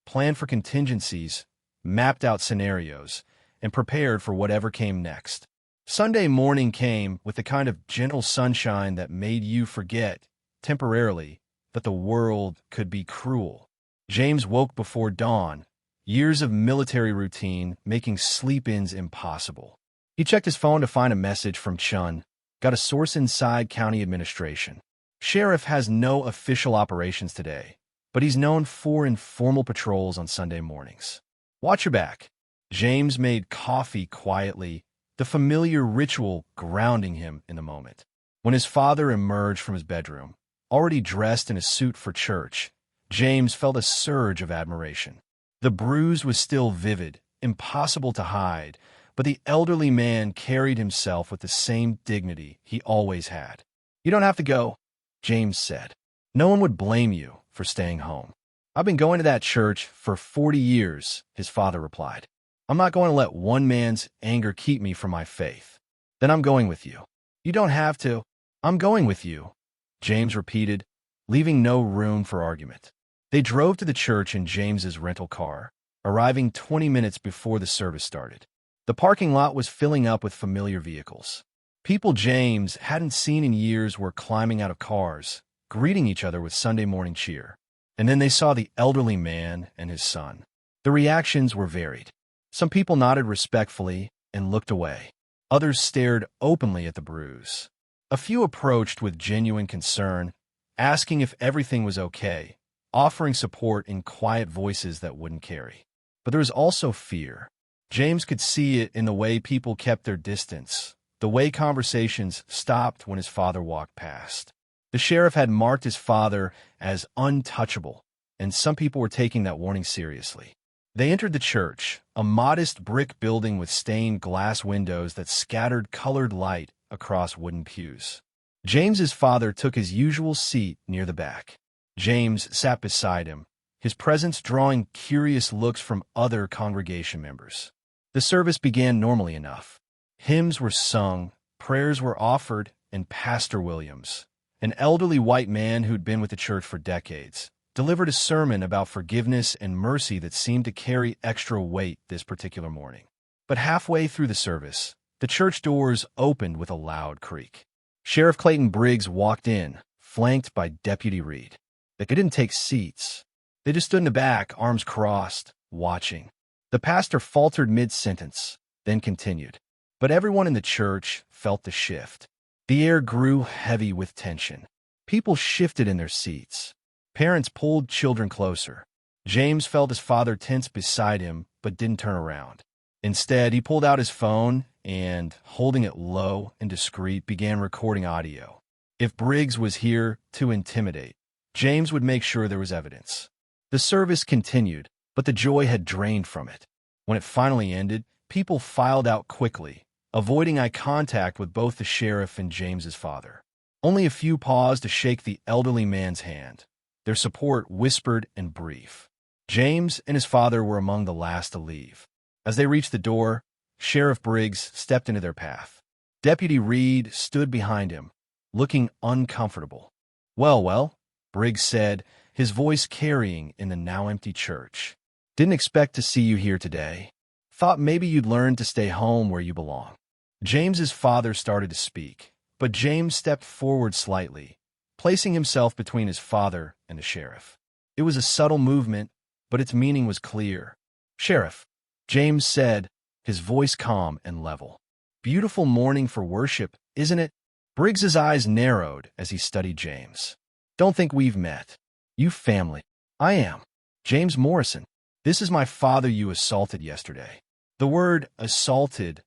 [SPEAKER 1] Planned for contingencies, mapped out scenarios, and prepared for whatever came next. Sunday morning came with the kind of gentle sunshine that made you forget, temporarily, that the world could be cruel. James woke before dawn, years of military routine making sleep-ins impossible. He checked his phone to find a message from Chun, got a source inside county administration. Sheriff has no official operations today, but he's known for informal patrols on Sunday mornings. Watch your back. James made coffee quietly, the familiar ritual grounding him in the moment. When his father emerged from his bedroom, already dressed in a suit for church, James felt a surge of admiration. The bruise was still vivid, impossible to hide, but the elderly man carried himself with the same dignity he always had. "You don't have to go," James said. "No one would blame you for staying home." "I've been going to that church for 40 years, his father replied. "I'm not going to let one man's anger keep me from my faith." "Then I'm going with you." "You don't have to." "I'm going with you," James repeated, leaving no room for argument. They drove to the church in James's rental car, arriving 20 minutes before the service started. The parking lot was filling up with familiar vehicles. People James hadn't seen in years were climbing out of cars, greeting each other with Sunday morning cheer. And then they saw the elderly man and his son. The reactions were varied. Some people nodded respectfully and looked away. Others stared openly at the bruise. A few approached with genuine concern, asking if everything was okay, offering support in quiet voices that wouldn't carry. But there was also fear. James could see it in the way people kept their distance, the way conversations stopped when his father walked past. The sheriff had marked his father as untouchable, and some people were taking that warning seriously. They entered the church, a modest brick building with stained glass windows that scattered colored light across wooden pews. James's father took his usual seat near the back. James sat beside him, his presence drawing curious looks from other congregation members. The service began normally enough. Hymns were sung, prayers were offered, and Pastor Williams, an elderly white man who'd been with the church for decades, delivered a sermon about forgiveness and mercy that seemed to carry extra weight this particular morning. But halfway through the service, the church doors opened with a loud creak. Sheriff Clayton Briggs walked in, flanked by Deputy Reed. They didn't take seats. They just stood in the back, arms crossed, watching. The pastor faltered mid-sentence, then continued. But everyone in the church felt the shift. The air grew heavy with tension. People shifted in their seats. Parents pulled children closer. James felt his father tense beside him, but didn't turn around. Instead, he pulled out his phone and, holding it low and discreet, began recording audio. If Briggs was here to intimidate, James would make sure there was evidence. The service continued, but the joy had drained from it. When it finally ended, people filed out quickly, avoiding eye contact with both the sheriff and James's father. Only a few paused to shake the elderly man's hand, their support whispered and brief. James and his father were among the last to leave. As they reached the door, Sheriff Briggs stepped into their path. Deputy Reed stood behind him, looking uncomfortable. Well, Briggs said, his voice carrying in the now empty church. Didn't expect to see you here today. Thought maybe you'd learn to stay home where you belong. James's father started to speak, but James stepped forward slightly, placing himself between his father and the sheriff. It was a subtle movement, but its meaning was clear. Sheriff, James said, his voice calm and level. Beautiful morning for worship, isn't it? Briggs's eyes narrowed as he studied James. Don't think we've met. You family. I am. James Morrison. This is my father you assaulted yesterday. The word assaulted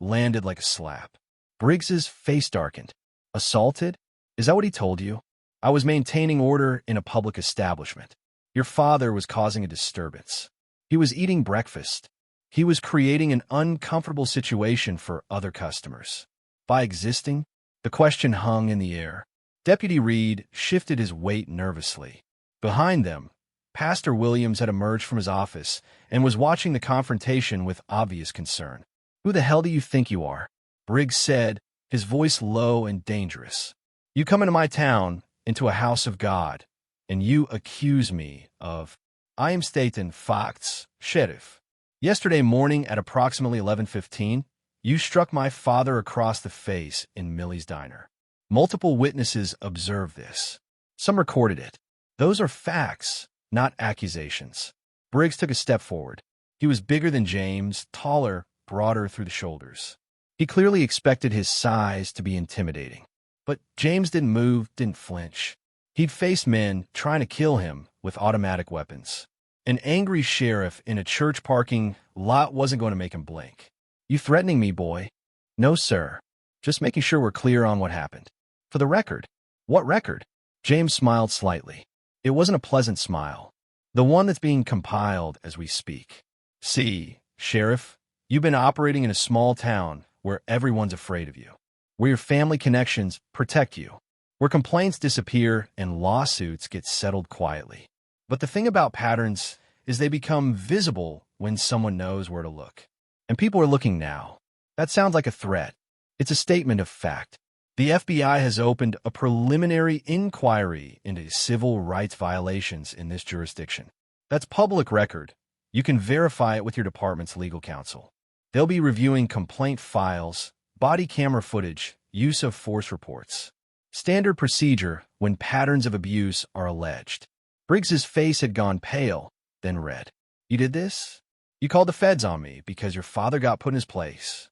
[SPEAKER 1] landed like a slap. Briggs's face darkened. Assaulted? Is that what he told you? I was maintaining order in a public establishment. Your father was causing a disturbance. He was eating breakfast. He was creating an uncomfortable situation for other customers. By existing, the question hung in the air. Deputy Reed shifted his weight nervously. Behind them, Pastor Williams had emerged from his office and was watching the confrontation with obvious concern. Who the hell do you think you are? Briggs said, his voice low and dangerous. You come into my town, into a house of God, and you accuse me of... I am stating facts, Sheriff. Yesterday morning at approximately 11:15, you struck my father across the face in Millie's diner. Multiple witnesses observed this. Some recorded it. Those are facts, not accusations. Briggs took a step forward. He was bigger than James, taller, broader through the shoulders. He clearly expected his size to be intimidating. But James didn't move, didn't flinch. He'd faced men trying to kill him with automatic weapons. An angry sheriff in a church parking lot wasn't going to make him blink. You threatening me, boy? No, sir. Just making sure we're clear on what happened. For the record. What record? James smiled slightly. It wasn't a pleasant smile. The one that's being compiled as we speak. See, Sheriff, you've been operating in a small town where everyone's afraid of you. Where your family connections protect you. Where complaints disappear and lawsuits get settled quietly. But the thing about patterns is they become visible when someone knows where to look. And people are looking now. That sounds like a threat. It's a statement of fact. The FBI has opened a preliminary inquiry into civil rights violations in this jurisdiction. That's public record. You can verify it with your department's legal counsel. They'll be reviewing complaint files, body camera footage, use of force reports. Standard procedure when patterns of abuse are alleged. Briggs's face had gone pale, then red. You did this? You called the feds on me because your father got put in his place.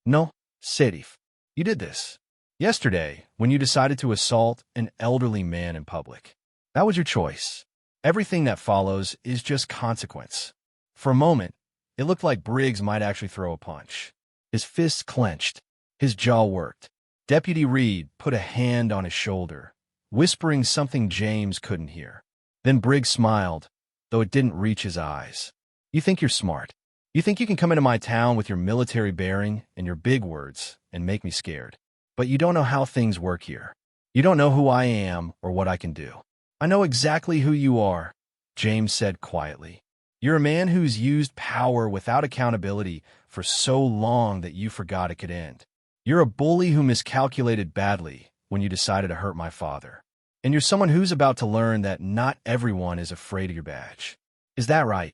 [SPEAKER 1] No, Sheriff. You did this. Yesterday, when you decided to assault an elderly man in public. That was your choice. Everything that follows is just consequence. For a moment, it looked like Briggs might actually throw a punch. His fists clenched. His jaw worked. Deputy Reed put a hand on his shoulder, whispering something James couldn't hear. Then Briggs smiled, though it didn't reach his eyes. You think you're smart. You think you can come into my town with your military bearing and your big words and make me scared. But you don't know how things work here. You don't know who I am or what I can do. I know exactly who you are, James said quietly. You're a man who's used power without accountability for so long that you forgot it could end. You're a bully who miscalculated badly when you decided to hurt my father. And you're someone who's about to learn that not everyone is afraid of your badge. Is that right?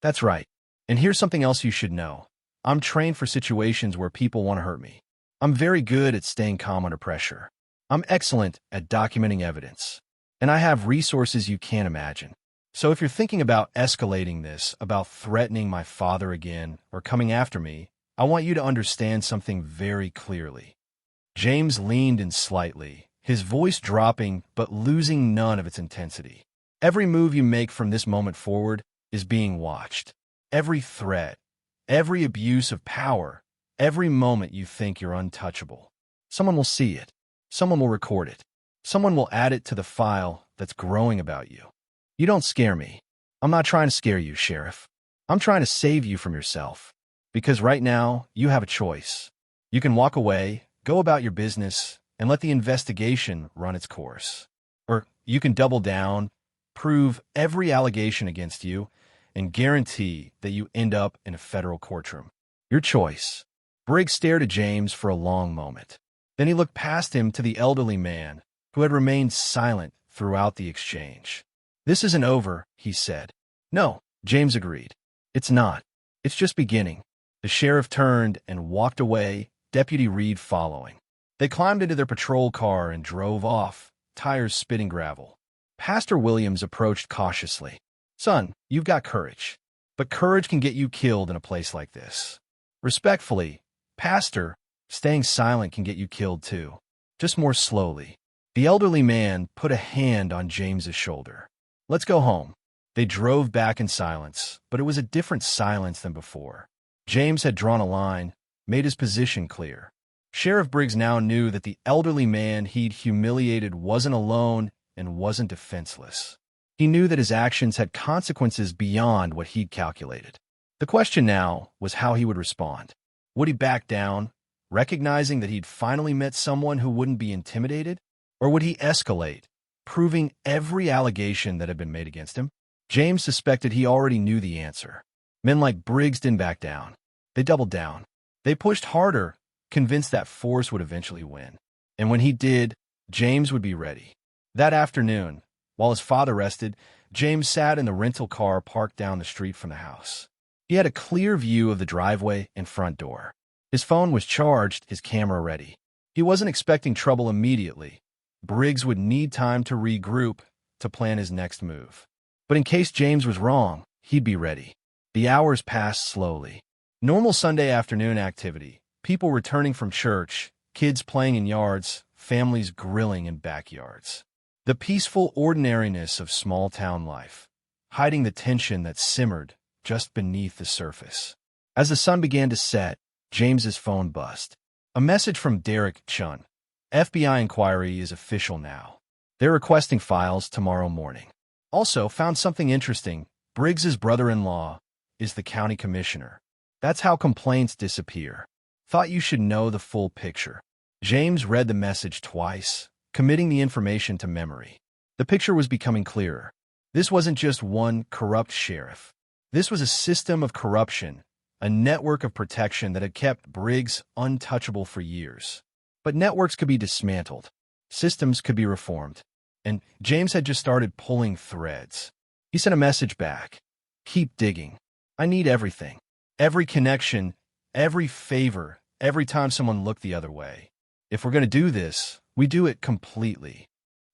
[SPEAKER 1] That's right. And here's something else you should know. I'm trained for situations where people want to hurt me. I'm very good at staying calm under pressure. I'm excellent at documenting evidence. And I have resources you can't imagine. So if you're thinking about escalating this, about threatening my father again, or coming after me, I want you to understand something very clearly. James leaned in slightly, his voice dropping but losing none of its intensity. Every move you make from this moment forward is being watched. Every threat, every abuse of power, every moment you think you're untouchable. Someone will see it. Someone will record it. Someone will add it to the file that's growing about you. You don't scare me. I'm not trying to scare you, Sheriff. I'm trying to save you from yourself. Because right now, you have a choice. You can walk away, go about your business, and let the investigation run its course. Or you can double down, prove every allegation against you, and guarantee that you end up in a federal courtroom. Your choice. Briggs stared at James for a long moment. Then he looked past him to the elderly man, who had remained silent throughout the exchange. "This isn't over," he said. "No," James agreed. "It's not. It's just beginning." The sheriff turned and walked away, Deputy Reed following. They climbed into their patrol car and drove off, tires spitting gravel. Pastor Williams approached cautiously. "Son, you've got courage. But courage can get you killed in a place like this." "Respectfully, Pastor, staying silent can get you killed too. Just more slowly." The elderly man put a hand on James's shoulder. "Let's go home." They drove back in silence, but it was a different silence than before. James had drawn a line, made his position clear. Sheriff Briggs now knew that the elderly man he'd humiliated wasn't alone and wasn't defenseless. He knew that his actions had consequences beyond what he'd calculated. The question now was how he would respond. Would he back down, recognizing that he'd finally met someone who wouldn't be intimidated? Or would he escalate, proving every allegation that had been made against him? James suspected he already knew the answer. Men like Briggs didn't back down. They doubled down. They pushed harder, convinced that force would eventually win. And when he did, James would be ready. That afternoon, while his father rested, James sat in the rental car parked down the street from the house. He had a clear view of the driveway and front door. His phone was charged, his camera ready. He wasn't expecting trouble immediately. Briggs would need time to regroup, to plan his next move. But in case James was wrong, he'd be ready. The hours passed slowly. Normal Sunday afternoon activity, people returning from church, kids playing in yards, families grilling in backyards. The peaceful ordinariness of small-town life, hiding the tension that simmered just beneath the surface. As the sun began to set, James's phone buzzed. A message from Derek Chun. "FBI inquiry is official now. They're requesting files tomorrow morning." Also, found something interesting. Briggs's brother-in-law is the county commissioner. That's how complaints disappear. Thought you should know the full picture. James read the message twice, committing the information to memory. The picture was becoming clearer. This wasn't just one corrupt sheriff. This was a system of corruption, a network of protection that had kept Briggs untouchable for years. But networks could be dismantled. Systems could be reformed. And James had just started pulling threads. He sent a message back. "Keep digging. I need everything. Every connection, every favor, every time someone looked the other way. If we're going to do this, we do it completely."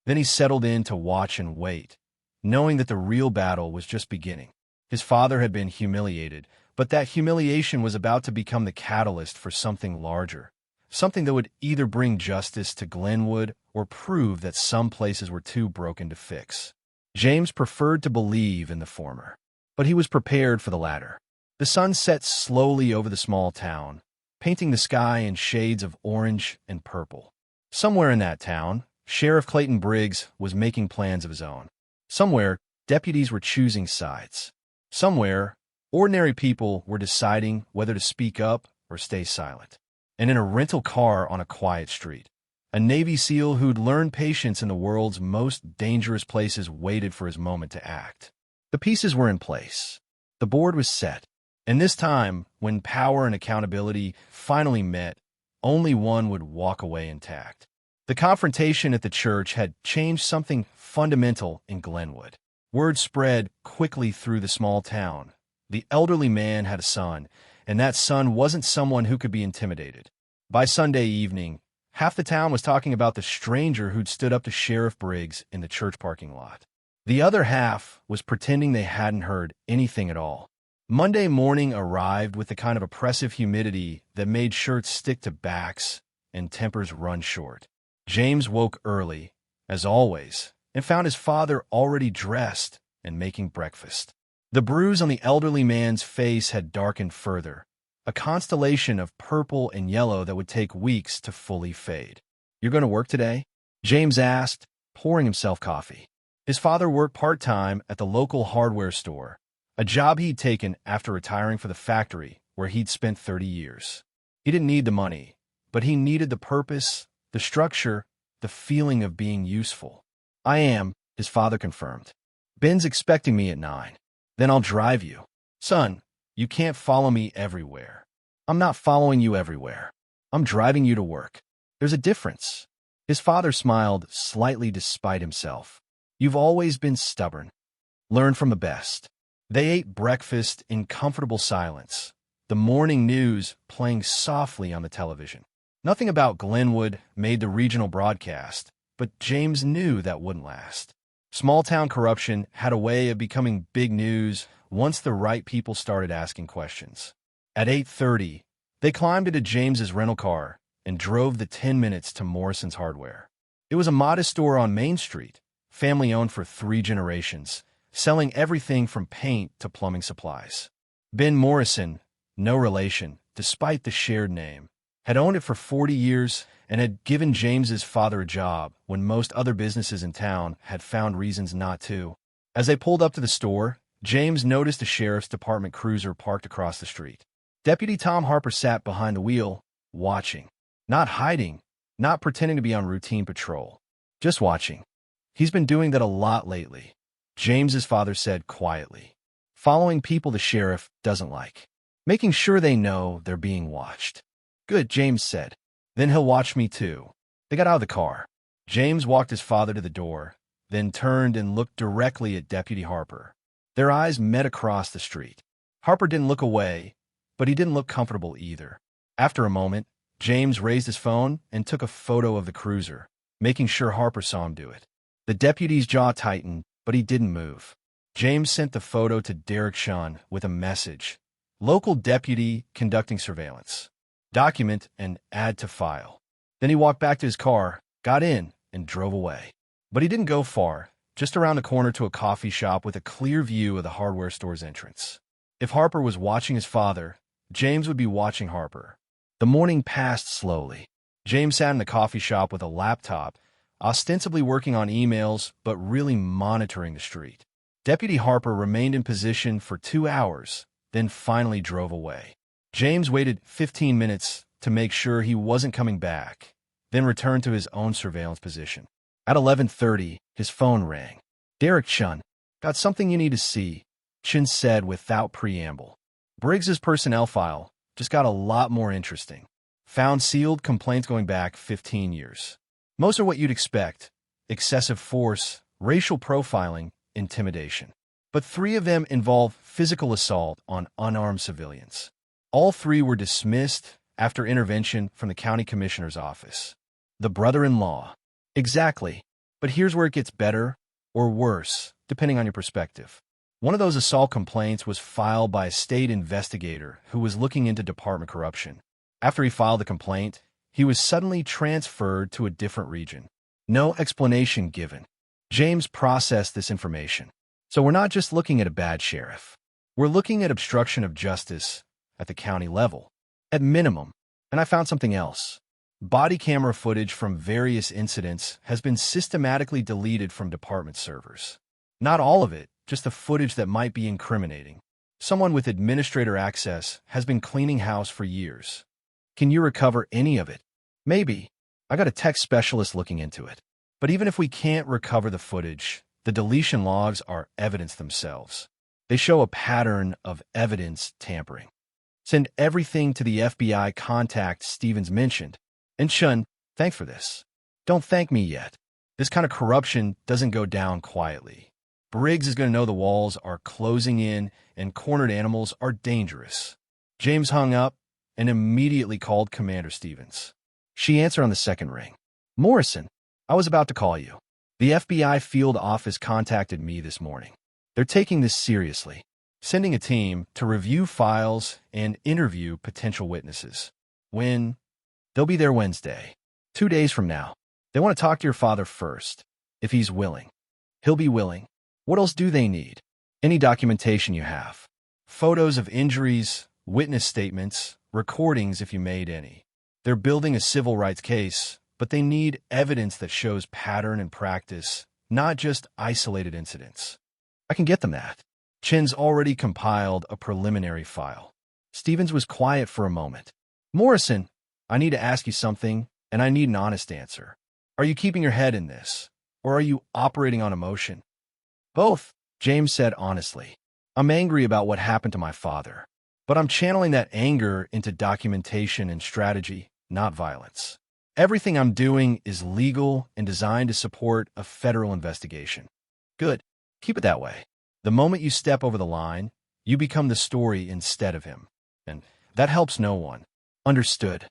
[SPEAKER 1] Then he settled in to watch and wait, knowing that the real battle was just beginning. His father had been humiliated, but that humiliation was about to become the catalyst for something larger. Something that would either bring justice to Glenwood or prove that some places were too broken to fix. James preferred to believe in the former, but he was prepared for the latter. The sun set slowly over the small town, painting the sky in shades of orange and purple. Somewhere in that town, Sheriff Clayton Briggs was making plans of his own. Somewhere, deputies were choosing sides. Somewhere, ordinary people were deciding whether to speak up or stay silent. And in a rental car on a quiet street, a Navy SEAL who'd learned patience in the world's most dangerous places waited for his moment to act. The pieces were in place. The board was set. And this time, when power and accountability finally met, only one would walk away intact. The confrontation at the church had changed something fundamental in Glenwood. Word spread quickly through the small town. The elderly man had a son, and that son wasn't someone who could be intimidated. By Sunday evening, half the town was talking about the stranger who'd stood up to Sheriff Briggs in the church parking lot. The other half was pretending they hadn't heard anything at all. Monday morning arrived with the kind of oppressive humidity that made shirts stick to backs and tempers run short. James woke early, as always, and found his father already dressed and making breakfast. The bruise on the elderly man's face had darkened further, a constellation of purple and yellow that would take weeks to fully fade. "You're going to work today?" James asked, pouring himself coffee. His father worked part-time at the local hardware store, a job he'd taken after retiring for the factory where he'd spent 30 years. He didn't need the money, but he needed the purpose, the structure, the feeling of being useful. I am, his father confirmed. Ben's expecting me at 9. Then I'll drive you. Son, you can't follow me everywhere. I'm not following you everywhere. I'm driving you to work. There's a difference. His father smiled slightly despite himself. You've always been stubborn. Learn from the best. They ate breakfast in comfortable silence, the morning news playing softly on the television. Nothing about Glenwood made the regional broadcast, but James knew that wouldn't last. Small-town corruption had a way of becoming big news once the right people started asking questions. At 8:30, they climbed into James's rental car and drove the 10 minutes to Morrison's Hardware. It was a modest store on Main Street, family-owned for 3 generations, selling everything from paint to plumbing supplies. Ben Morrison, no relation, despite the shared name, had owned it for 40 years and had given James's father a job when most other businesses in town had found reasons not to. As they pulled up to the store, James noticed a sheriff's department cruiser parked across the street. Deputy Tom Harper sat behind the wheel, watching. Not hiding, not pretending to be on routine patrol. Just watching. He's been doing that a lot lately, James's father said quietly. Following people the sheriff doesn't like. Making sure they know they're being watched. Good, James said. Then he'll watch me too. They got out of the car. James walked his father to the door, then turned and looked directly at Deputy Harper. Their eyes met across the street. Harper didn't look away, but he didn't look comfortable either. After a moment, James raised his phone and took a photo of the cruiser, making sure Harper saw him do it. The deputy's jaw tightened, but he didn't move. James sent the photo to Derek Shun with a message. Local deputy conducting surveillance. Document and add to file. Then he walked back to his car, got in, and drove away. But he didn't go far, just around the corner to a coffee shop with a clear view of the hardware store's entrance. If Harper was watching his father, James would be watching Harper. The morning passed slowly. James sat in the coffee shop with a laptop, ostensibly working on emails, but really monitoring the street. Deputy Harper remained in position for 2 hours, then finally drove away. James waited 15 minutes to make sure he wasn't coming back, then returned to his own surveillance position. At 11:30, his phone rang. Derek Shun, got something you need to see, Shun said without preamble. Briggs's personnel file just got a lot more interesting. Found sealed complaints going back 15 years. Most are what you'd expect: excessive force, racial profiling, intimidation. But 3 of them involve physical assault on unarmed civilians. All 3 were dismissed after intervention from the county commissioner's office. The brother-in-law. Exactly. But here's where it gets better or worse, depending on your perspective. One of those assault complaints was filed by a state investigator who was looking into department corruption. After he filed the complaint, he was suddenly transferred to a different region. No explanation given. James processed this information. So we're not just looking at a bad sheriff. We're looking at obstruction of justice at the county level, at minimum. And I found something else. Body camera footage from various incidents has been systematically deleted from department servers. Not all of it, just the footage that might be incriminating. Someone with administrator access has been cleaning house for years. Can you recover any of it? Maybe. I got a tech specialist looking into it. But even if we can't recover the footage, the deletion logs are evidence themselves. They show a pattern of evidence tampering. Send everything to the FBI contact Stevens mentioned. And Shun, thanks for this. Don't thank me yet. This kind of corruption doesn't go down quietly. Briggs is going to know the walls are closing in and cornered animals are dangerous. James hung up and immediately called Commander Stevens. She answered on the second ring. Morrison, I was about to call you. The FBI field office contacted me this morning. They're taking this seriously, sending a team to review files and interview potential witnesses. When? They'll be there Wednesday, 2 days from now. They want to talk to your father first, if he's willing. He'll be willing. What else do they need? Any documentation you have. Photos of injuries, witness statements, recordings if you made any. They're building a civil rights case, but they need evidence that shows pattern and practice, not just isolated incidents. I can get them that. Chin's already compiled a preliminary file. Stevens was quiet for a moment. Morrison, I need to ask you something, and I need an honest answer. Are you keeping your head in this, or are you operating on emotion? Both, James said honestly. I'm angry about what happened to my father, but I'm channeling that anger into documentation and strategy, not violence. Everything I'm doing is legal and designed to support a federal investigation. Good. Keep it that way. The moment you step over the line, you become the story instead of him. And that helps no one. Understood.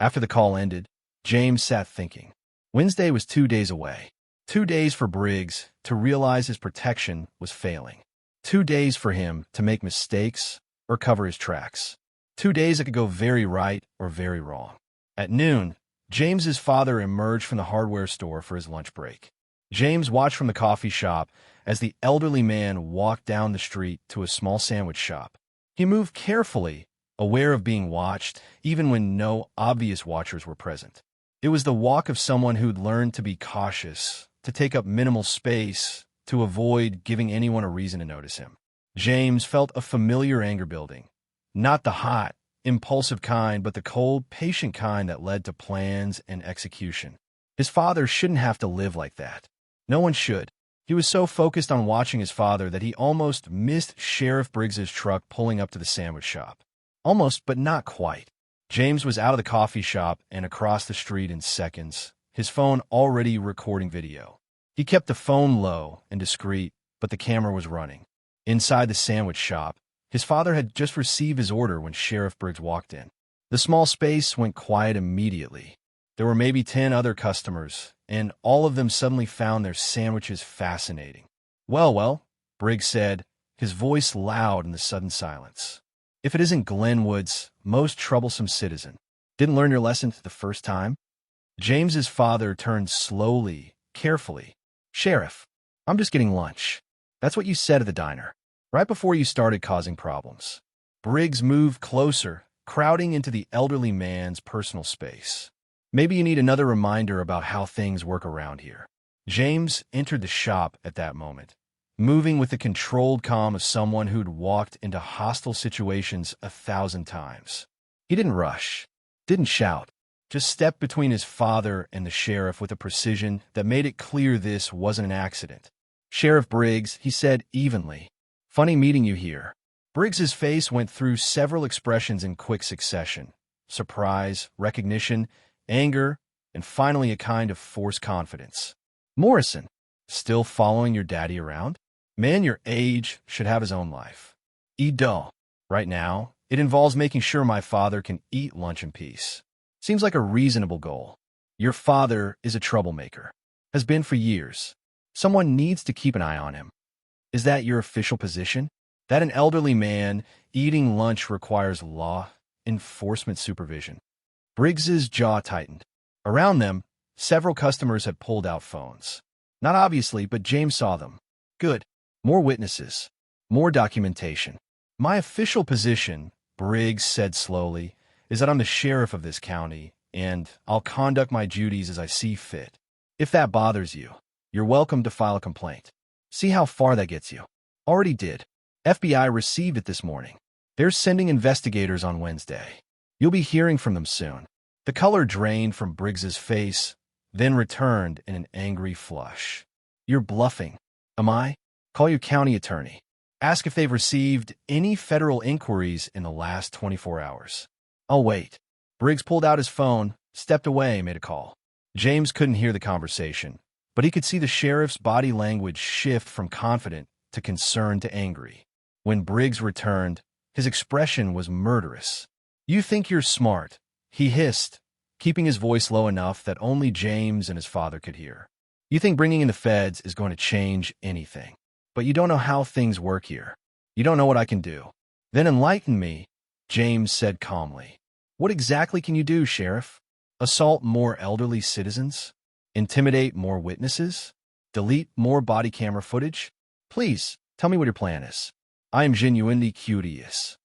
[SPEAKER 1] After the call ended, James sat thinking. Wednesday was 2 days away. 2 days for Briggs to realize his protection was failing. 2 days for him to make mistakes or cover his tracks. 2 days that could go very right or very wrong. At noon, James's father emerged from the hardware store for his lunch break. James watched from the coffee shop as the elderly man walked down the street to a small sandwich shop. He moved carefully, aware of being watched, even when no obvious watchers were present. It was the walk of someone who'd learned to be cautious, to take up minimal space, to avoid giving anyone a reason to notice him. James felt a familiar anger building, not the hot, impulsive kind, but the cold, patient kind that led to plans and execution. His father shouldn't have to live like that. No one should. He was so focused on watching his father that he almost missed Sheriff Briggs's truck pulling up to the sandwich shop. Almost, but not quite. James was out of the coffee shop and across the street in seconds, his phone already recording video. He kept the phone low and discreet, but the camera was running. Inside the sandwich shop, his father had just received his order when Sheriff Briggs walked in. The small space went quiet immediately. There were maybe 10 other customers, and all of them suddenly found their sandwiches fascinating. Well, Briggs said, his voice loud in the sudden silence. If it isn't Glenwood's most troublesome citizen, didn't learn your lesson the first time? James's father turned slowly, carefully. Sheriff, I'm just getting lunch. That's what you said at the diner, right before you started causing problems. Briggs moved closer, crowding into the elderly man's personal space. Maybe you need another reminder about how things work around here. James entered the shop at that moment, moving with the controlled calm of someone who'd walked into hostile situations 1,000 times. He didn't rush, didn't shout, just stepped between his father and the sheriff with a precision that made it clear this wasn't an accident. Sheriff Briggs, he said evenly, funny meeting you here. Briggs's face went through several expressions in quick succession. Surprise, recognition, anger, and finally a kind of forced confidence. Morrison, still following your daddy around? Man your age should have his own life. Eat dull. Right now, it involves making sure my father can eat lunch in peace. Seems like a reasonable goal. Your father is a troublemaker. Has been for years. Someone needs to keep an eye on him. Is that your official position? That an elderly man eating lunch requires law enforcement supervision? Briggs's jaw tightened. Around them, several customers had pulled out phones. Not obviously, but James saw them. Good. More witnesses. More documentation. My official position, Briggs said slowly, is that I'm the sheriff of this county, and I'll conduct my duties as I see fit. If that bothers you, you're welcome to file a complaint. See how far that gets you. Already did. FBI received it this morning. They're sending investigators on Wednesday. You'll be hearing from them soon. The color drained from Briggs's face, then returned in an angry flush. You're bluffing. Am I? Call your county attorney. Ask if they've received any federal inquiries in the last 24 hours. I'll wait. Briggs pulled out his phone, stepped away, made a call. James couldn't hear the conversation, but he could see the sheriff's body language shift from confident to concerned to angry. When Briggs returned, his expression was murderous. You think you're smart, he hissed, keeping his voice low enough that only James and his father could hear. You think bringing in the feds is going to change anything. But you don't know how things work here. You don't know what I can do. Then enlighten me, James said calmly. What exactly can you do, Sheriff? Assault more elderly citizens? Intimidate more witnesses? Delete more body camera footage? Please, tell me what your plan is. I am genuinely curious.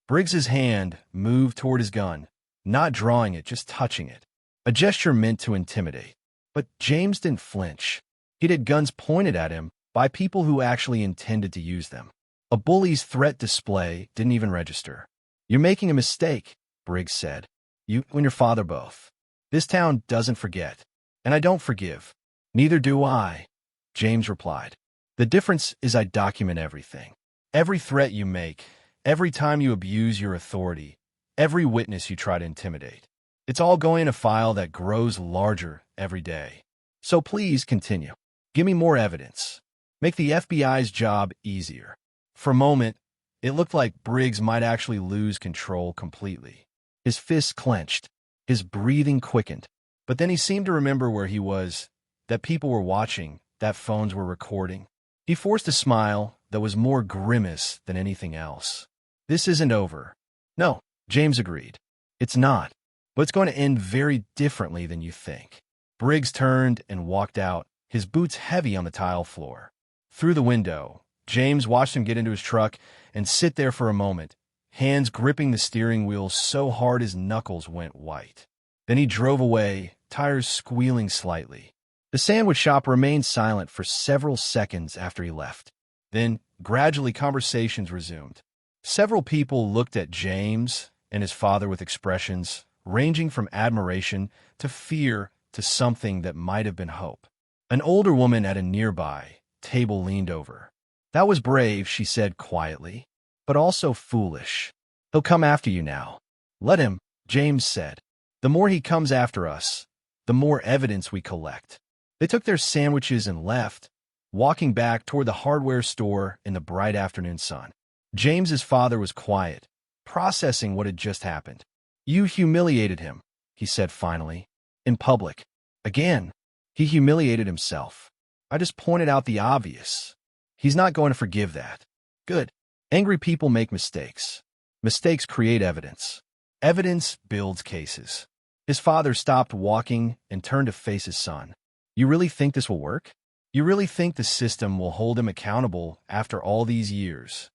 [SPEAKER 1] Briggs's hand moved toward his gun, not drawing it, just touching it. A gesture meant to intimidate. But James didn't flinch. He'd had guns pointed at him by people who actually intended to use them. A bully's threat display didn't even register. You're making a mistake, Briggs said. You and your father both. This town doesn't forget, and I don't forgive. Neither do I, James replied. The difference is I document everything. Every threat you make, every time you abuse your authority, every witness you try to intimidate. It's all going in a file that grows larger every day. So please continue. Give me more evidence. Make the FBI's job easier. For a moment, it looked like Briggs might actually lose control completely. His fists clenched. His breathing quickened. But then he seemed to remember where he was, that people were watching, that phones were recording. He forced a smile that was more grimace than anything else. This isn't over. No, James agreed. It's not. But it's going to end very differently than you think. Briggs turned and walked out, his boots heavy on the tile floor. Through the window, James watched him get into his truck and sit there for a moment, hands gripping the steering wheel so hard his knuckles went white. Then he drove away, tires squealing slightly. The sandwich shop remained silent for several seconds after he left. Then, gradually, conversations resumed. Several people looked at James and his father with expressions ranging from admiration to fear to something that might have been hope. An older woman at a nearby table leaned over. "That was brave," she said quietly, "but also foolish. He'll come after you now." "Let him," James said. "The more he comes after us, the more evidence we collect." They took their sandwiches and left, walking back toward the hardware store in the bright afternoon sun. James's father was quiet, processing what had just happened. "You humiliated him," he said finally, "in public. Again, he humiliated himself. I just pointed out the obvious. He's not going to forgive that." "Good. Angry people make mistakes. Mistakes create evidence. Evidence builds cases." His father stopped walking and turned to face his son. "You really think this will work? You really think the system will hold him accountable after all these years?"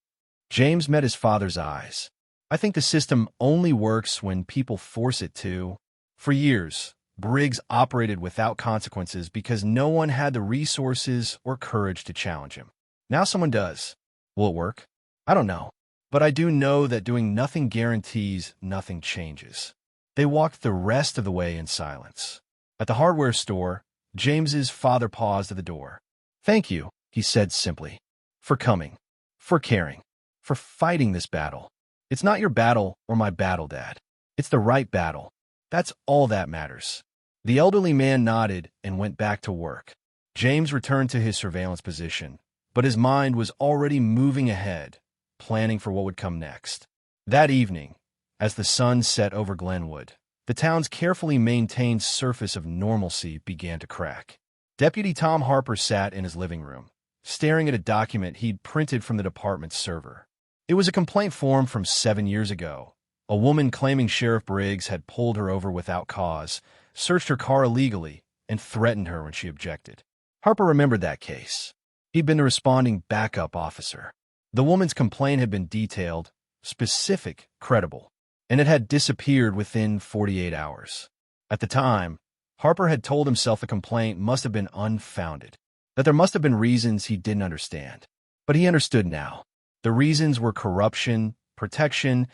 [SPEAKER 1] James met his father's eyes. "I think the system only works when people force it to." For years, Briggs operated without consequences because no one had the resources or courage to challenge him. Now someone does. Will it work? I don't know. But I do know that doing nothing guarantees nothing changes. They walked the rest of the way in silence. At the hardware store, James's father paused at the door. "Thank you," he said simply, "for coming, for caring, for fighting this battle. It's not your battle or my battle, Dad. It's the right battle. That's all that matters." The elderly man nodded and went back to work. James returned to his surveillance position, but his mind was already moving ahead, planning for what would come next. That evening, as the sun set over Glenwood, the town's carefully maintained surface of normalcy began to crack. Deputy Tom Harper sat in his living room, staring at a document he'd printed from the department's server. It was a complaint form from 7 years ago. A woman claiming Sheriff Briggs had pulled her over without cause, searched her car illegally, and threatened her when she objected. Harper remembered that case. He'd been the responding backup officer. The woman's complaint had been detailed, specific, credible, and it had disappeared within 48 hours. At the time, Harper had told himself the complaint must have been unfounded, that there must have been reasons he didn't understand. But he understood now. The reasons were corruption, protection,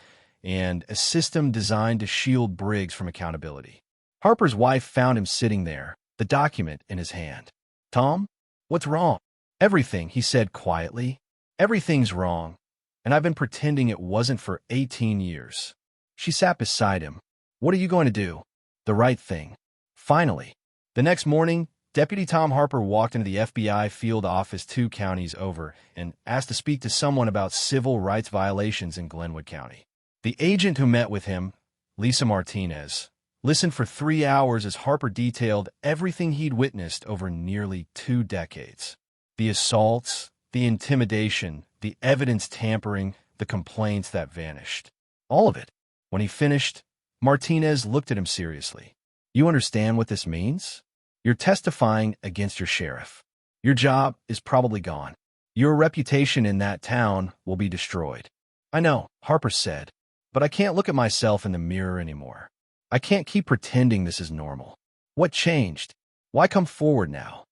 [SPEAKER 1] and a system designed to shield Briggs from accountability. Harper's wife found him sitting there, the document in his hand. "Tom, what's wrong?" "Everything," he said quietly. "Everything's wrong, and I've been pretending it wasn't for 18 years. She sat beside him. "What are you going to do?" "The right thing." Finally. The next morning, Deputy Tom Harper walked into the FBI field office 2 counties over and asked to speak to someone about civil rights violations in Glenwood County. The agent who met with him, Lisa Martinez, listened for 3 hours as Harper detailed everything he'd witnessed over nearly 2 decades. The assaults, the intimidation, the evidence tampering, the complaints that vanished. All of it. When he finished, Martinez looked at him seriously. "You understand what this means? You're testifying against your sheriff. Your job is probably gone. Your reputation in that town will be destroyed." "I know," Harper said, "but I can't look at myself in the mirror anymore. I can't keep pretending this is normal. What changed? Why come forward now?"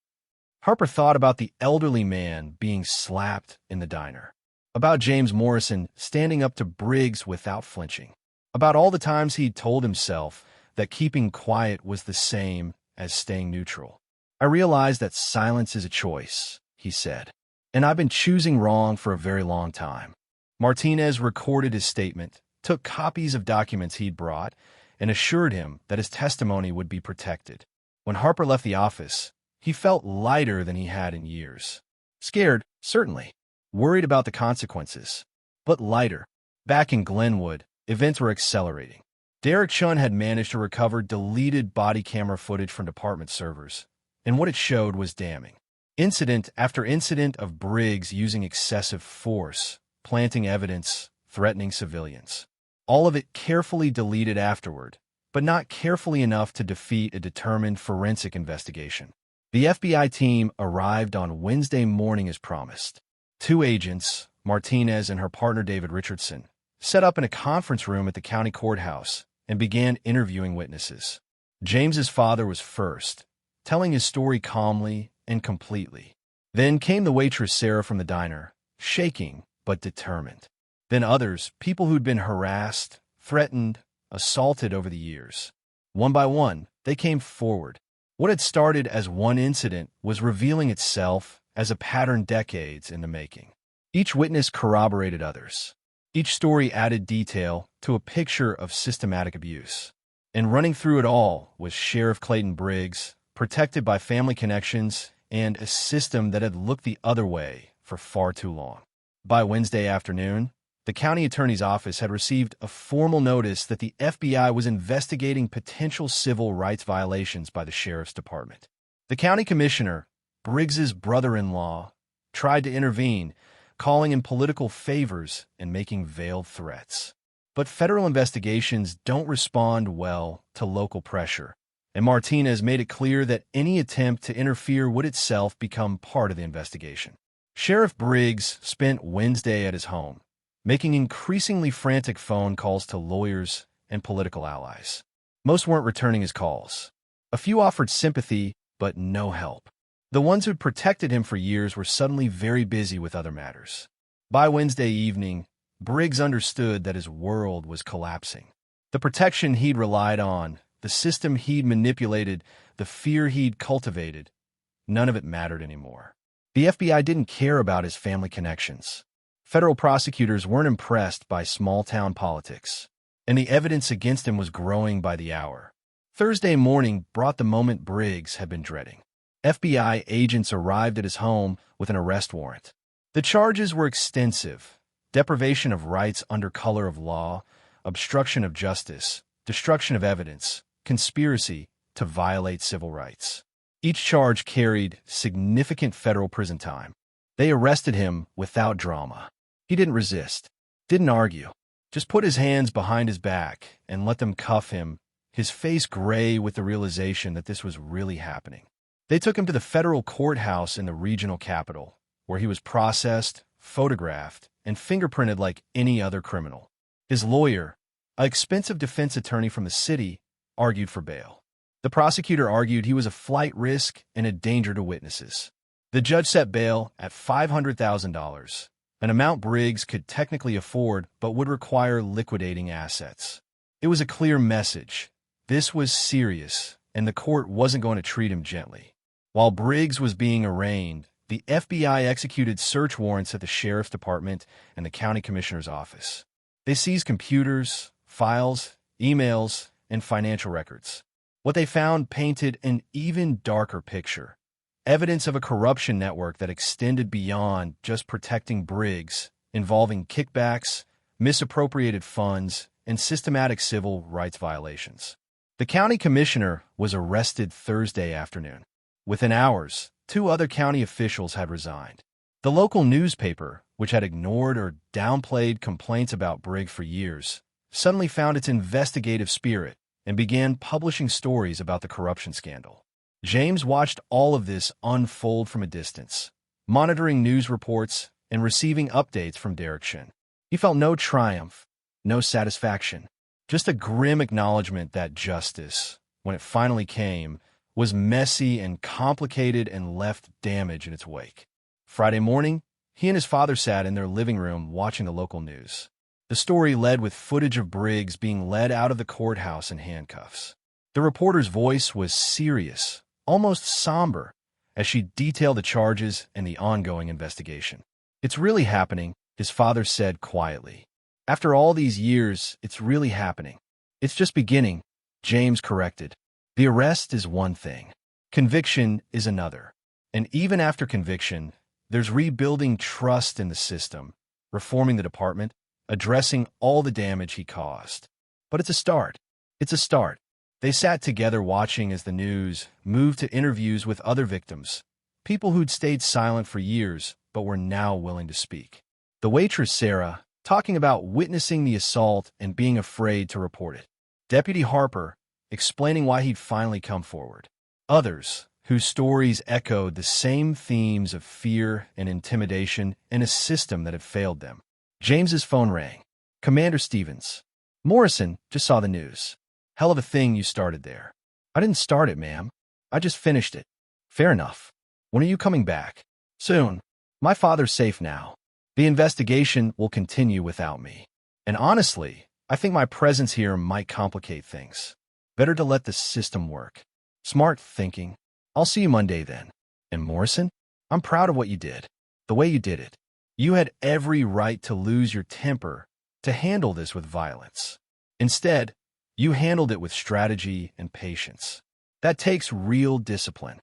[SPEAKER 1] Harper thought about the elderly man being slapped in the diner, about James Morrison standing up to Briggs without flinching, about all the times he'd told himself that keeping quiet was the same as staying neutral. "I realize that silence is a choice," he said, "and I've been choosing wrong for a very long time." Martinez recorded his statement, took copies of documents he'd brought, and assured him that his testimony would be protected. When Harper left the office, he felt lighter than he had in years. Scared, certainly. Worried about the consequences. But lighter. Back in Glenwood, events were accelerating. Derek Chun had managed to recover deleted body camera footage from department servers, and what it showed was damning. Incident after incident of Briggs using excessive force, planting evidence, threatening civilians. All of it carefully deleted afterward, but not carefully enough to defeat a determined forensic investigation. The FBI team arrived on Wednesday morning as promised. 2 agents, Martinez and her partner David Richardson, set up in a conference room at the county courthouse and began interviewing witnesses. James's father was first, telling his story calmly and completely. Then came the waitress Sarah from the diner, shaking but determined. Then others, people who'd been harassed, threatened, assaulted over the years. One by one, they came forward. What had started as one incident was revealing itself as a pattern decades in the making. Each witness corroborated others. Each story added detail to a picture of systematic abuse. And running through it all was Sheriff Clayton Briggs, protected by family connections and a system that had looked the other way for far too long. By Wednesday afternoon, the county attorney's office had received a formal notice that the FBI was investigating potential civil rights violations by the sheriff's department. The county commissioner, Briggs's brother-in-law, tried to intervene, calling in political favors and making veiled threats. But federal investigations don't respond well to local pressure, and Martinez made it clear that any attempt to interfere would itself become part of the investigation. Sheriff Briggs spent Wednesday at his home, making increasingly frantic phone calls to lawyers and political allies. Most weren't returning his calls. A few offered sympathy, but no help. The ones who'd protected him for years were suddenly very busy with other matters. By Wednesday evening, Briggs understood that his world was collapsing. The protection he'd relied on, the system he'd manipulated, the fear he'd cultivated, none of it mattered anymore. The FBI didn't care about his family connections. Federal prosecutors weren't impressed by small-town politics, and the evidence against him was growing by the hour. Thursday morning brought the moment Briggs had been dreading. FBI agents arrived at his home with an arrest warrant. The charges were extensive: deprivation of rights under color of law, obstruction of justice, destruction of evidence, conspiracy to violate civil rights. Each charge carried significant federal prison time. They arrested him without drama. He didn't resist, didn't argue, just put his hands behind his back and let them cuff him, his face gray with the realization that this was really happening. They took him to the federal courthouse in the regional capital, where he was processed, photographed, and fingerprinted like any other criminal. His lawyer, an expensive defense attorney from the city, argued for bail. The prosecutor argued he was a flight risk and a danger to witnesses. The judge set bail at $500,000, an amount Briggs could technically afford but would require liquidating assets. It was a clear message. This was serious, and the court wasn't going to treat him gently. While Briggs was being arraigned, the FBI executed search warrants at the sheriff's department and the county commissioner's office. They seized computers, files, emails, and financial records. What they found painted an even darker picture. Evidence of a corruption network that extended beyond just protecting Briggs, involving kickbacks, misappropriated funds, and systematic civil rights violations. The county commissioner was arrested Thursday afternoon. Within hours, 2 other county officials had resigned. The local newspaper, which had ignored or downplayed complaints about Briggs for years, suddenly found its investigative spirit and began publishing stories about the corruption scandal. James watched all of this unfold from a distance, monitoring news reports and receiving updates from Derek Chun. He felt no triumph, no satisfaction, just a grim acknowledgement that justice, when it finally came, was messy and complicated and left damage in its wake. Friday morning, he and his father sat in their living room watching the local news. The story led with footage of Briggs being led out of the courthouse in handcuffs. The reporter's voice was serious, almost somber, as she detailed the charges and the ongoing investigation. "It's really happening," his father said quietly. "After all these years, it's really happening." "It's just beginning," James corrected. "The arrest is one thing. Conviction is another. And even after conviction, there's rebuilding trust in the system, reforming the department, addressing all the damage he caused. But it's a start. It's a start." They sat together watching as the news moved to interviews with other victims, people who'd stayed silent for years but were now willing to speak. The waitress Sarah, talking about witnessing the assault and being afraid to report it. Deputy Harper, explaining why he'd finally come forward. Others, whose stories echoed the same themes of fear and intimidation in a system that had failed them. James's phone rang. "Commander Stevens." "Morrison, just saw the news." "Hell of a thing you started there." "I didn't start it, ma'am. I just finished it." "Fair enough. When are you coming back?" "Soon. My father's safe now. The investigation will continue without me. And honestly, I think my presence here might complicate things. Better to let the system work." "Smart thinking. I'll see you Monday then." "And Morrison, I'm proud of what you did. The way you did it. You had every right to lose your temper, to handle this with violence. Instead, you handled it with strategy and patience. That takes real discipline."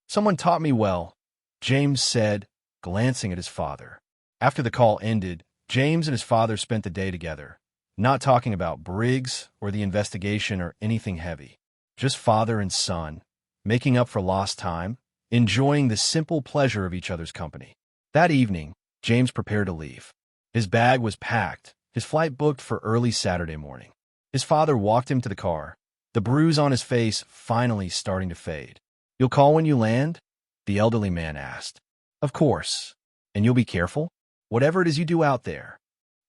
[SPEAKER 1] "Someone taught me well," James said, glancing at his father. After the call ended, James and his father spent the day together, not talking about Briggs or the investigation or anything heavy. Just father and son, making up for lost time, enjoying the simple pleasure of each other's company. That evening, James prepared to leave. His bag was packed, his flight booked for early Saturday morning. His father walked him to the car, the bruise on his face finally starting to fade. "You'll call when you land?" the elderly man asked. "Of course. And you'll be careful? Whatever it is you do out there."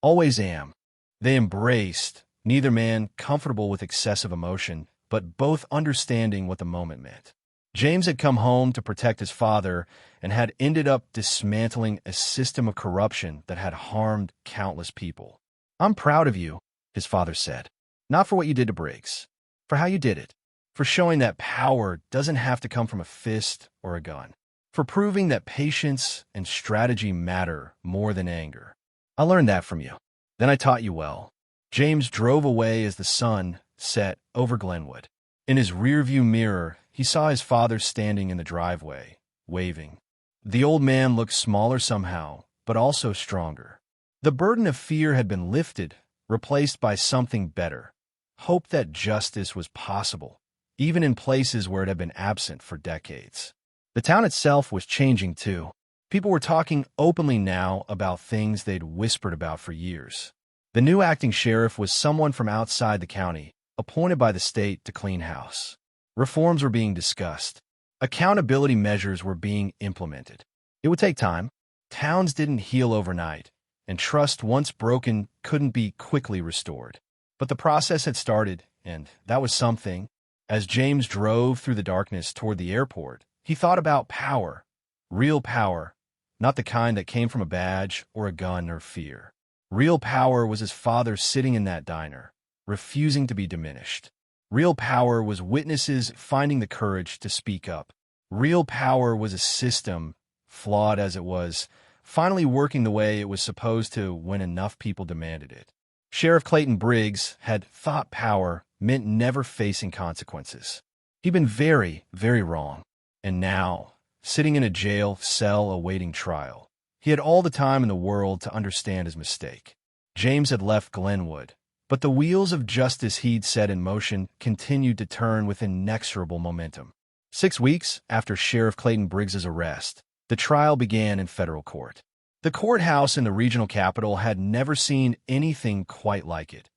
[SPEAKER 1] "Always am." They embraced, neither man comfortable with excessive emotion, but both understanding what the moment meant. James had come home to protect his father and had ended up dismantling a system of corruption that had harmed countless people. "I'm proud of you," his father said. "Not for what you did to Briggs, for how you did it, for showing that power doesn't have to come from a fist or a gun, for proving that patience and strategy matter more than anger. I learned that from you. Then I taught you well." James drove away as the sun set over Glenwood. In his rearview mirror, he saw his father standing in the driveway, waving. The old man looked smaller somehow, but also stronger. The burden of fear had been lifted, replaced by something better. Hope that justice was possible, even in places where it had been absent for decades. The town itself was changing too. People were talking openly now about things they'd whispered about for years. The new acting sheriff was someone from outside the county, appointed by the state to clean house. Reforms were being discussed. Accountability measures were being implemented. It would take time. Towns didn't heal overnight, and trust once broken couldn't be quickly restored. But the process had started, and that was something. As James drove through the darkness toward the airport, he thought about power, real power, not the kind that came from a badge or a gun or fear. Real power was his father sitting in that diner, refusing to be diminished. Real power was witnesses finding the courage to speak up. Real power was a system, flawed as it was, finally working the way it was supposed to when enough people demanded it. Sheriff Clayton Briggs had thought power meant never facing consequences. He'd been very, very wrong. And now, sitting in a jail cell awaiting trial, he had all the time in the world to understand his mistake. James had left Glenwood, but the wheels of justice he'd set in motion continued to turn with inexorable momentum. 6 weeks after Sheriff Clayton Briggs's arrest, the trial began in federal court. The courthouse in the regional capital had never seen anything quite like it.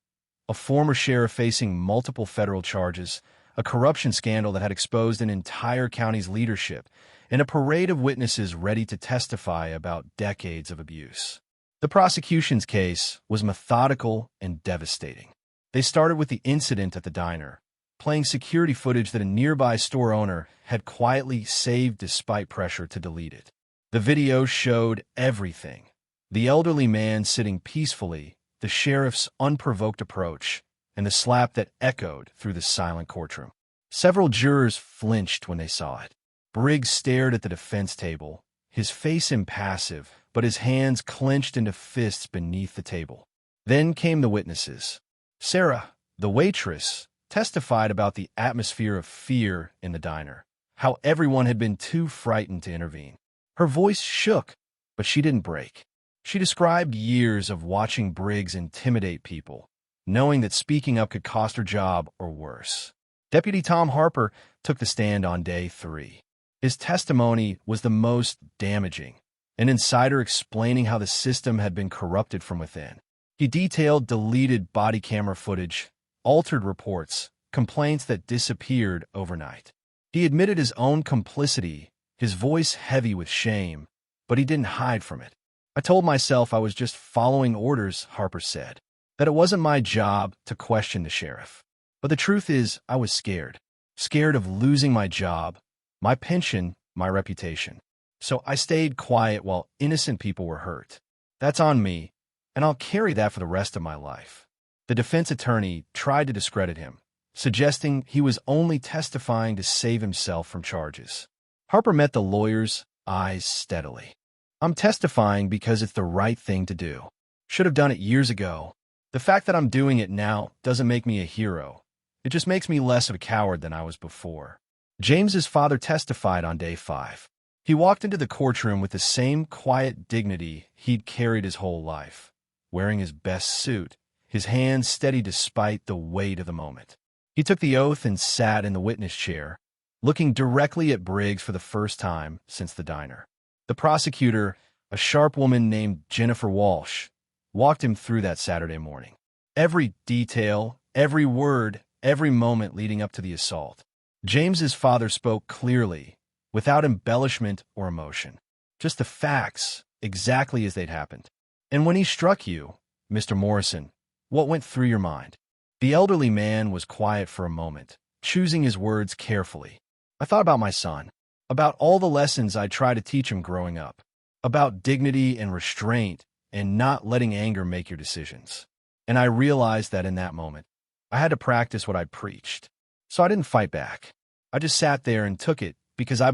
[SPEAKER 1] A former sheriff facing multiple federal charges, a corruption scandal that had exposed an entire county's leadership, and a parade of witnesses ready to testify about decades of abuse. The prosecution's case was methodical and devastating. They started with the incident at the diner, playing security footage that a nearby store owner had quietly saved despite pressure to delete it. The video showed everything. The elderly man sitting peacefully, the sheriff's unprovoked approach, and the slap that echoed through the silent courtroom. Several jurors flinched when they saw it. Briggs stared at the defense table, his face impassive, but his hands clenched into fists beneath the table. Then came the witnesses. Sarah, the waitress, testified about the atmosphere of fear in the diner, how everyone had been too frightened to intervene. Her voice shook, but she didn't break. She described years of watching Briggs intimidate people, knowing that speaking up could cost her job or worse. Deputy Tom Harper took the stand on day 3. His testimony was the most damaging, an insider explaining how the system had been corrupted from within. He detailed deleted body camera footage, altered reports, complaints that disappeared overnight. He admitted his own complicity, his voice heavy with shame, but he didn't hide from it. I told myself I was just following orders, Harper said, that it wasn't my job to question the sheriff. But the truth is, I was scared. Scared of losing my job, my pension, my reputation. So I stayed quiet while innocent people were hurt. That's on me, and I'll carry that for the rest of my life. The defense attorney tried to discredit him, suggesting he was only testifying to save himself from charges. Harper met the lawyer's eyes steadily. I'm testifying because it's the right thing to do. Should have done it years ago. The fact that I'm doing it now doesn't make me a hero. It just makes me less of a coward than I was before. James's father testified on day 5. He walked into the courtroom with the same quiet dignity he'd carried his whole life, wearing his best suit, his hands steady despite the weight of the moment. He took the oath and sat in the witness chair, looking directly at Briggs for the first time since the diner. The prosecutor, a sharp woman named Jennifer Walsh, walked him through that Saturday morning. Every detail, every word, every moment leading up to the assault. James's father spoke clearly, without embellishment or emotion. Just the facts, exactly as they'd happened. And when he struck you, Mr. Morrison, what went through your mind? The elderly man was quiet for a moment, choosing his words carefully. I thought about my son, about all the lessons I tried to teach him growing up, about dignity and restraint and not letting anger make your decisions. And I realized that in that moment, I had to practice what I preached. So I didn't fight back. I just sat there and took it because I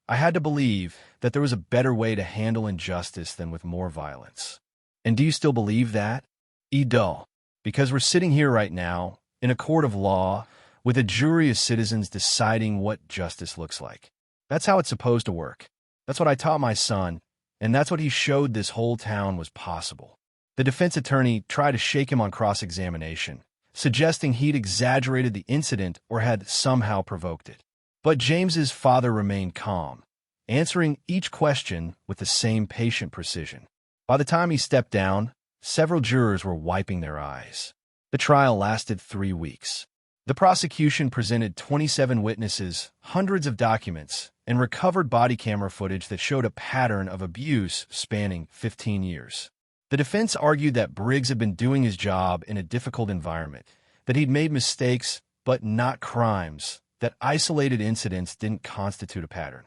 [SPEAKER 1] had to believe that there was a better way to handle injustice than with more violence. And do you still believe that? Duh. Because we're sitting here right now, in a court of law, with a jury of citizens deciding what justice looks like. That's how it's supposed to work. That's what I taught my son, and that's what he showed this whole town was possible. The defense attorney tried to shake him on cross-examination, suggesting he'd exaggerated the incident or had somehow provoked it. But James's father remained calm, answering each question with the same patient precision. By the time he stepped down, several jurors were wiping their eyes. The trial lasted 3 weeks. The prosecution presented 27 witnesses, hundreds of documents, and recovered body camera footage that showed a pattern of abuse spanning 15 years. The defense argued that Briggs had been doing his job in a difficult environment, that he'd made mistakes, but not crimes, that isolated incidents didn't constitute a pattern.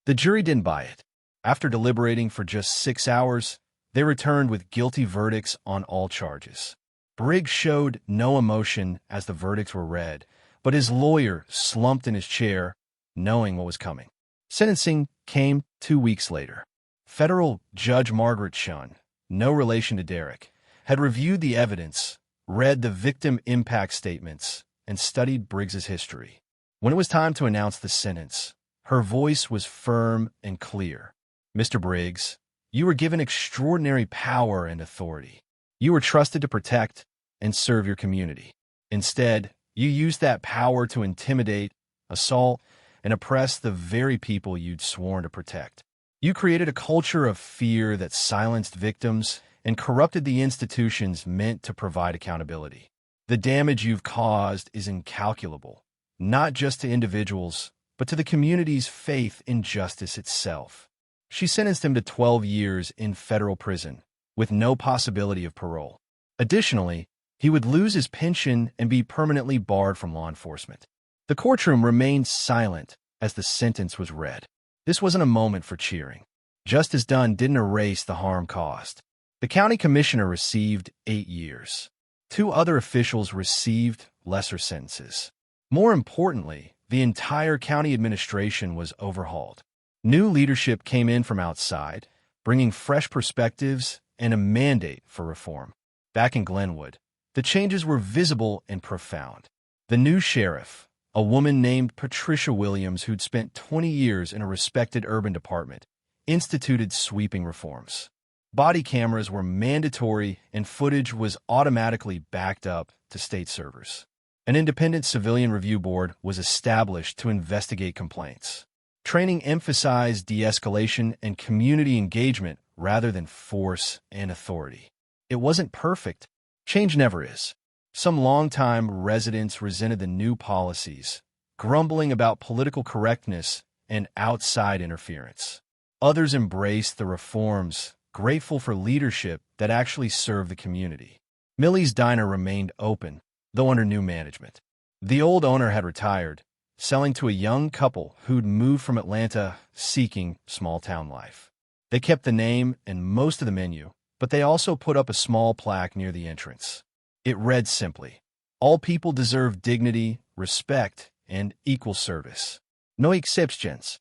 [SPEAKER 1] The jury didn't buy it. After deliberating for just 6 hours, they returned with guilty verdicts on all charges. Briggs showed no emotion as the verdicts were read, but his lawyer slumped in his chair, knowing what was coming. Sentencing came 2 weeks later. Federal Judge Margaret Shun, no relation to Derek, had reviewed the evidence, read the victim impact statements, and studied Briggs's history. When it was time to announce the sentence, her voice was firm and clear. Mr. Briggs, you were given extraordinary power and authority. You were trusted to protect and serve your community. Instead, you used that power to intimidate, assault, and oppress the very people you'd sworn to protect. You created a culture of fear that silenced victims and corrupted the institutions meant to provide accountability. The damage you've caused is incalculable, not just to individuals, but to the community's faith in justice itself. She sentenced him to 12 years in federal prison, with no possibility of parole. Additionally, he would lose his pension and be permanently barred from law enforcement. The courtroom remained silent as the sentence was read. This wasn't a moment for cheering. Justice done didn't erase the harm caused. The county commissioner received 8 years. 2 other officials received lesser sentences. More importantly, the entire county administration was overhauled. New leadership came in from outside, bringing fresh perspectives and a mandate for reform. Back in Glenwood, the changes were visible and profound. The new sheriff, a woman named Patricia Williams who'd spent 20 years in a respected urban department, instituted sweeping reforms. Body cameras were mandatory and footage was automatically backed up to state servers. An independent civilian review board was established to investigate complaints. Training emphasized de-escalation and community engagement rather than force and authority. It wasn't perfect. Change never is. Some longtime residents resented the new policies, grumbling about political correctness and outside interference. Others embraced the reforms, grateful for leadership that actually served the community. Millie's diner remained open, though under new management. The old owner had retired, selling to a young couple who'd moved from Atlanta seeking small-town life. They kept the name and most of the menu, but they also put up a small plaque near the entrance. It read simply, "All people deserve dignity, respect, and equal service. No exceptions."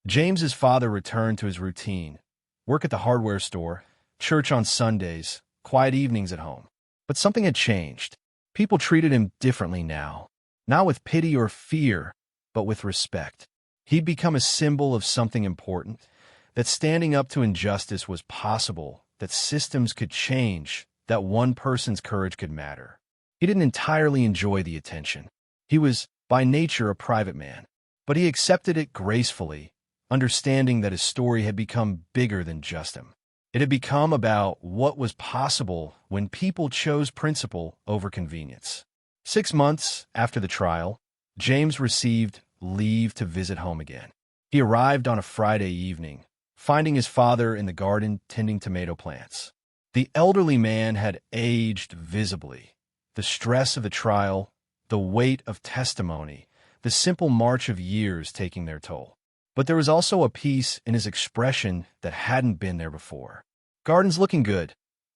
[SPEAKER 1] James's father returned to his routine, work at the hardware store, church on Sundays, quiet evenings at home. But something had changed. People treated him differently now, not with pity or fear, but with respect. He'd become a symbol of something important, that standing up to injustice was possible, that systems could change, that one person's courage could matter. He didn't entirely enjoy the attention. He was, by nature, a private man, but he accepted it gracefully, understanding that his story had become bigger than just him. It had become about what was possible when people chose principle over convenience. 6 months after the trial, James received leave to visit home again. He arrived on a Friday evening, finding his father in the garden tending tomato plants. The elderly man had aged visibly. The stress of the trial, the weight of testimony, the simple march of years taking their toll. But there was also a peace in his expression that hadn't been there before. "Garden's looking good,"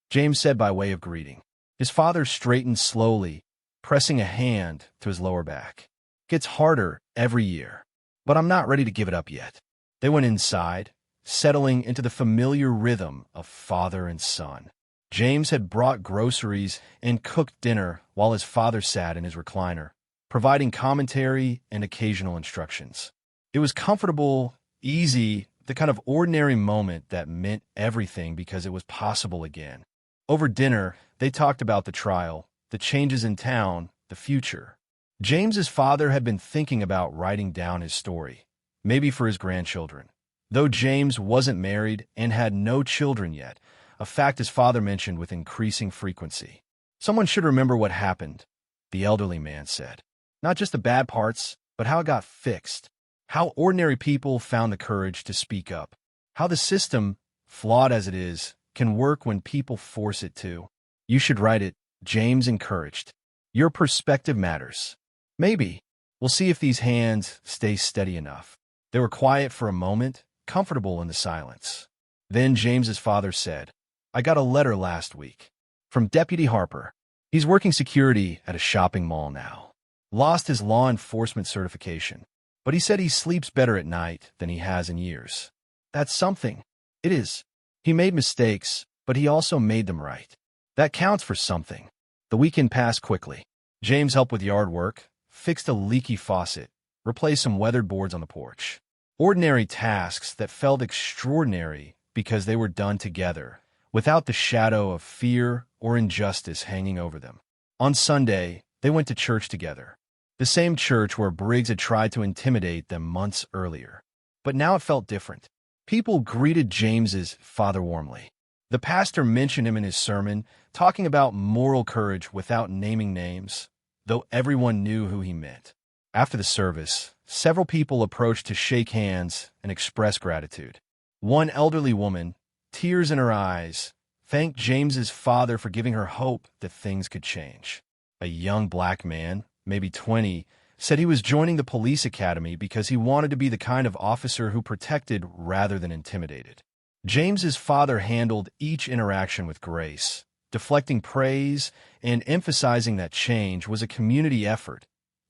[SPEAKER 1] James said by way of greeting. His father straightened slowly, pressing a hand to his lower back. "Gets harder every year, but I'm not ready to give it up yet." They went inside, settling into the familiar rhythm of father and son. James had brought groceries and cooked dinner while his father sat in his recliner, providing commentary and occasional instructions. It was comfortable, easy, the kind of ordinary moment that meant everything because it was possible again. Over dinner, they talked about the trial, the changes in town, the future. James's father had been thinking about writing down his story, maybe for his grandchildren. Though James wasn't married and had no children yet, a fact his father mentioned with increasing frequency. "Someone should remember what happened," the elderly man said. "Not just the bad parts, but how it got fixed. How ordinary people found the courage to speak up. How the system, flawed as it is, can work when people force it to. You should write it," James encouraged. "Your perspective matters." "Maybe. We'll see if these hands stay steady enough." They were quiet for a moment, comfortable in the silence. Then James's father said, "I got a letter last week from Deputy Harper. He's working security at a shopping mall now. Lost his law enforcement certification, but he said he sleeps better at night than he has in years. That's something." "It is. He made mistakes, but he also made them right. That counts for something." The weekend passed quickly. James helped with yard work, fixed a leaky faucet, replaced some weathered boards on the porch. Ordinary tasks that felt extraordinary because they were done together, without the shadow of fear or injustice hanging over them. On Sunday, they went to church together. The same church where Briggs had tried to intimidate them months earlier. But now it felt different. People greeted James's father warmly. The pastor mentioned him in his sermon, talking about moral courage without naming names, though everyone knew who he meant. After the service, several people approached to shake hands and express gratitude. One elderly woman, tears in her eyes, thanked James's father for giving her hope that things could change. A young black man, maybe 20, said he was joining the police academy because he wanted to be the kind of officer who protected rather than intimidated. James's father handled each interaction with grace, deflecting praise and emphasizing that change was a community effort,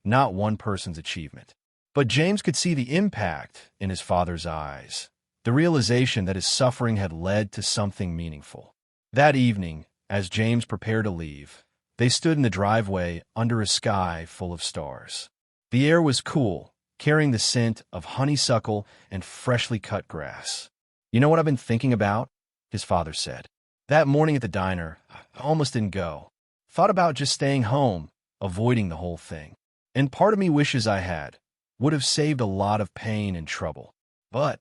[SPEAKER 1] not one person's achievement. But James could see the impact in his father's eyes, the realization that his suffering had led to something meaningful. That evening, as James prepared to leave, they stood in the driveway under a sky full of stars. The air was cool, carrying the scent of honeysuckle and freshly cut grass. "You know what I've been thinking about?" his father said. "That morning at the diner, I almost didn't go. Thought about just staying home, avoiding the whole thing. And part of me wishes I had. Would have saved a lot of pain and trouble. But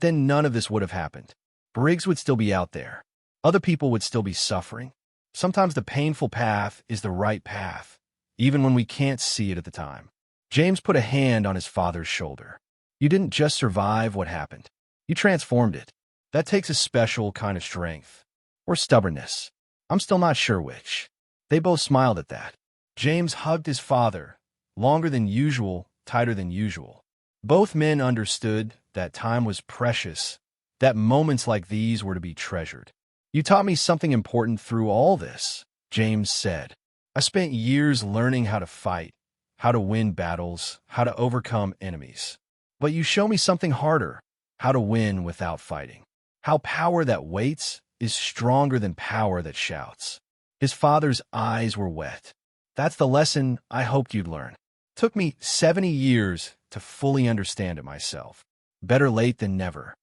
[SPEAKER 1] then none of this would have happened. Briggs would still be out there. Other people would still be suffering. Sometimes the painful path is the right path, even when we can't see it at the time." James put a hand on his father's shoulder. "You didn't just survive what happened. You transformed it. That takes a special kind of strength. Or stubbornness. I'm still not sure which." They both smiled at that. James hugged his father, longer than usual, tighter than usual. Both men understood that time was precious, that moments like these were to be treasured. "You taught me something important through all this," James said. "I spent years learning how to fight, how to win battles, how to overcome enemies. But you show me something harder, how to win without fighting. How power that waits is stronger than power that shouts." His father's eyes were wet. "That's the lesson I hoped you'd learn. Took me 70 years to fully understand it myself. Better late than never."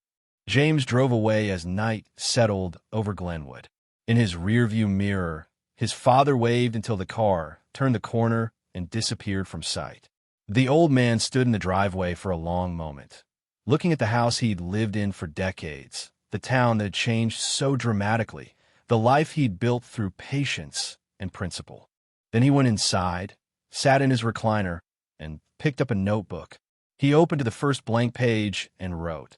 [SPEAKER 1] James drove away as night settled over Glenwood. In his rearview mirror, his father waved until the car turned the corner and disappeared from sight. The old man stood in the driveway for a long moment, looking at the house he'd lived in for decades, the town that had changed so dramatically, the life he'd built through patience and principle. Then he went inside, sat in his recliner, and picked up a notebook. He opened to the first blank page and wrote,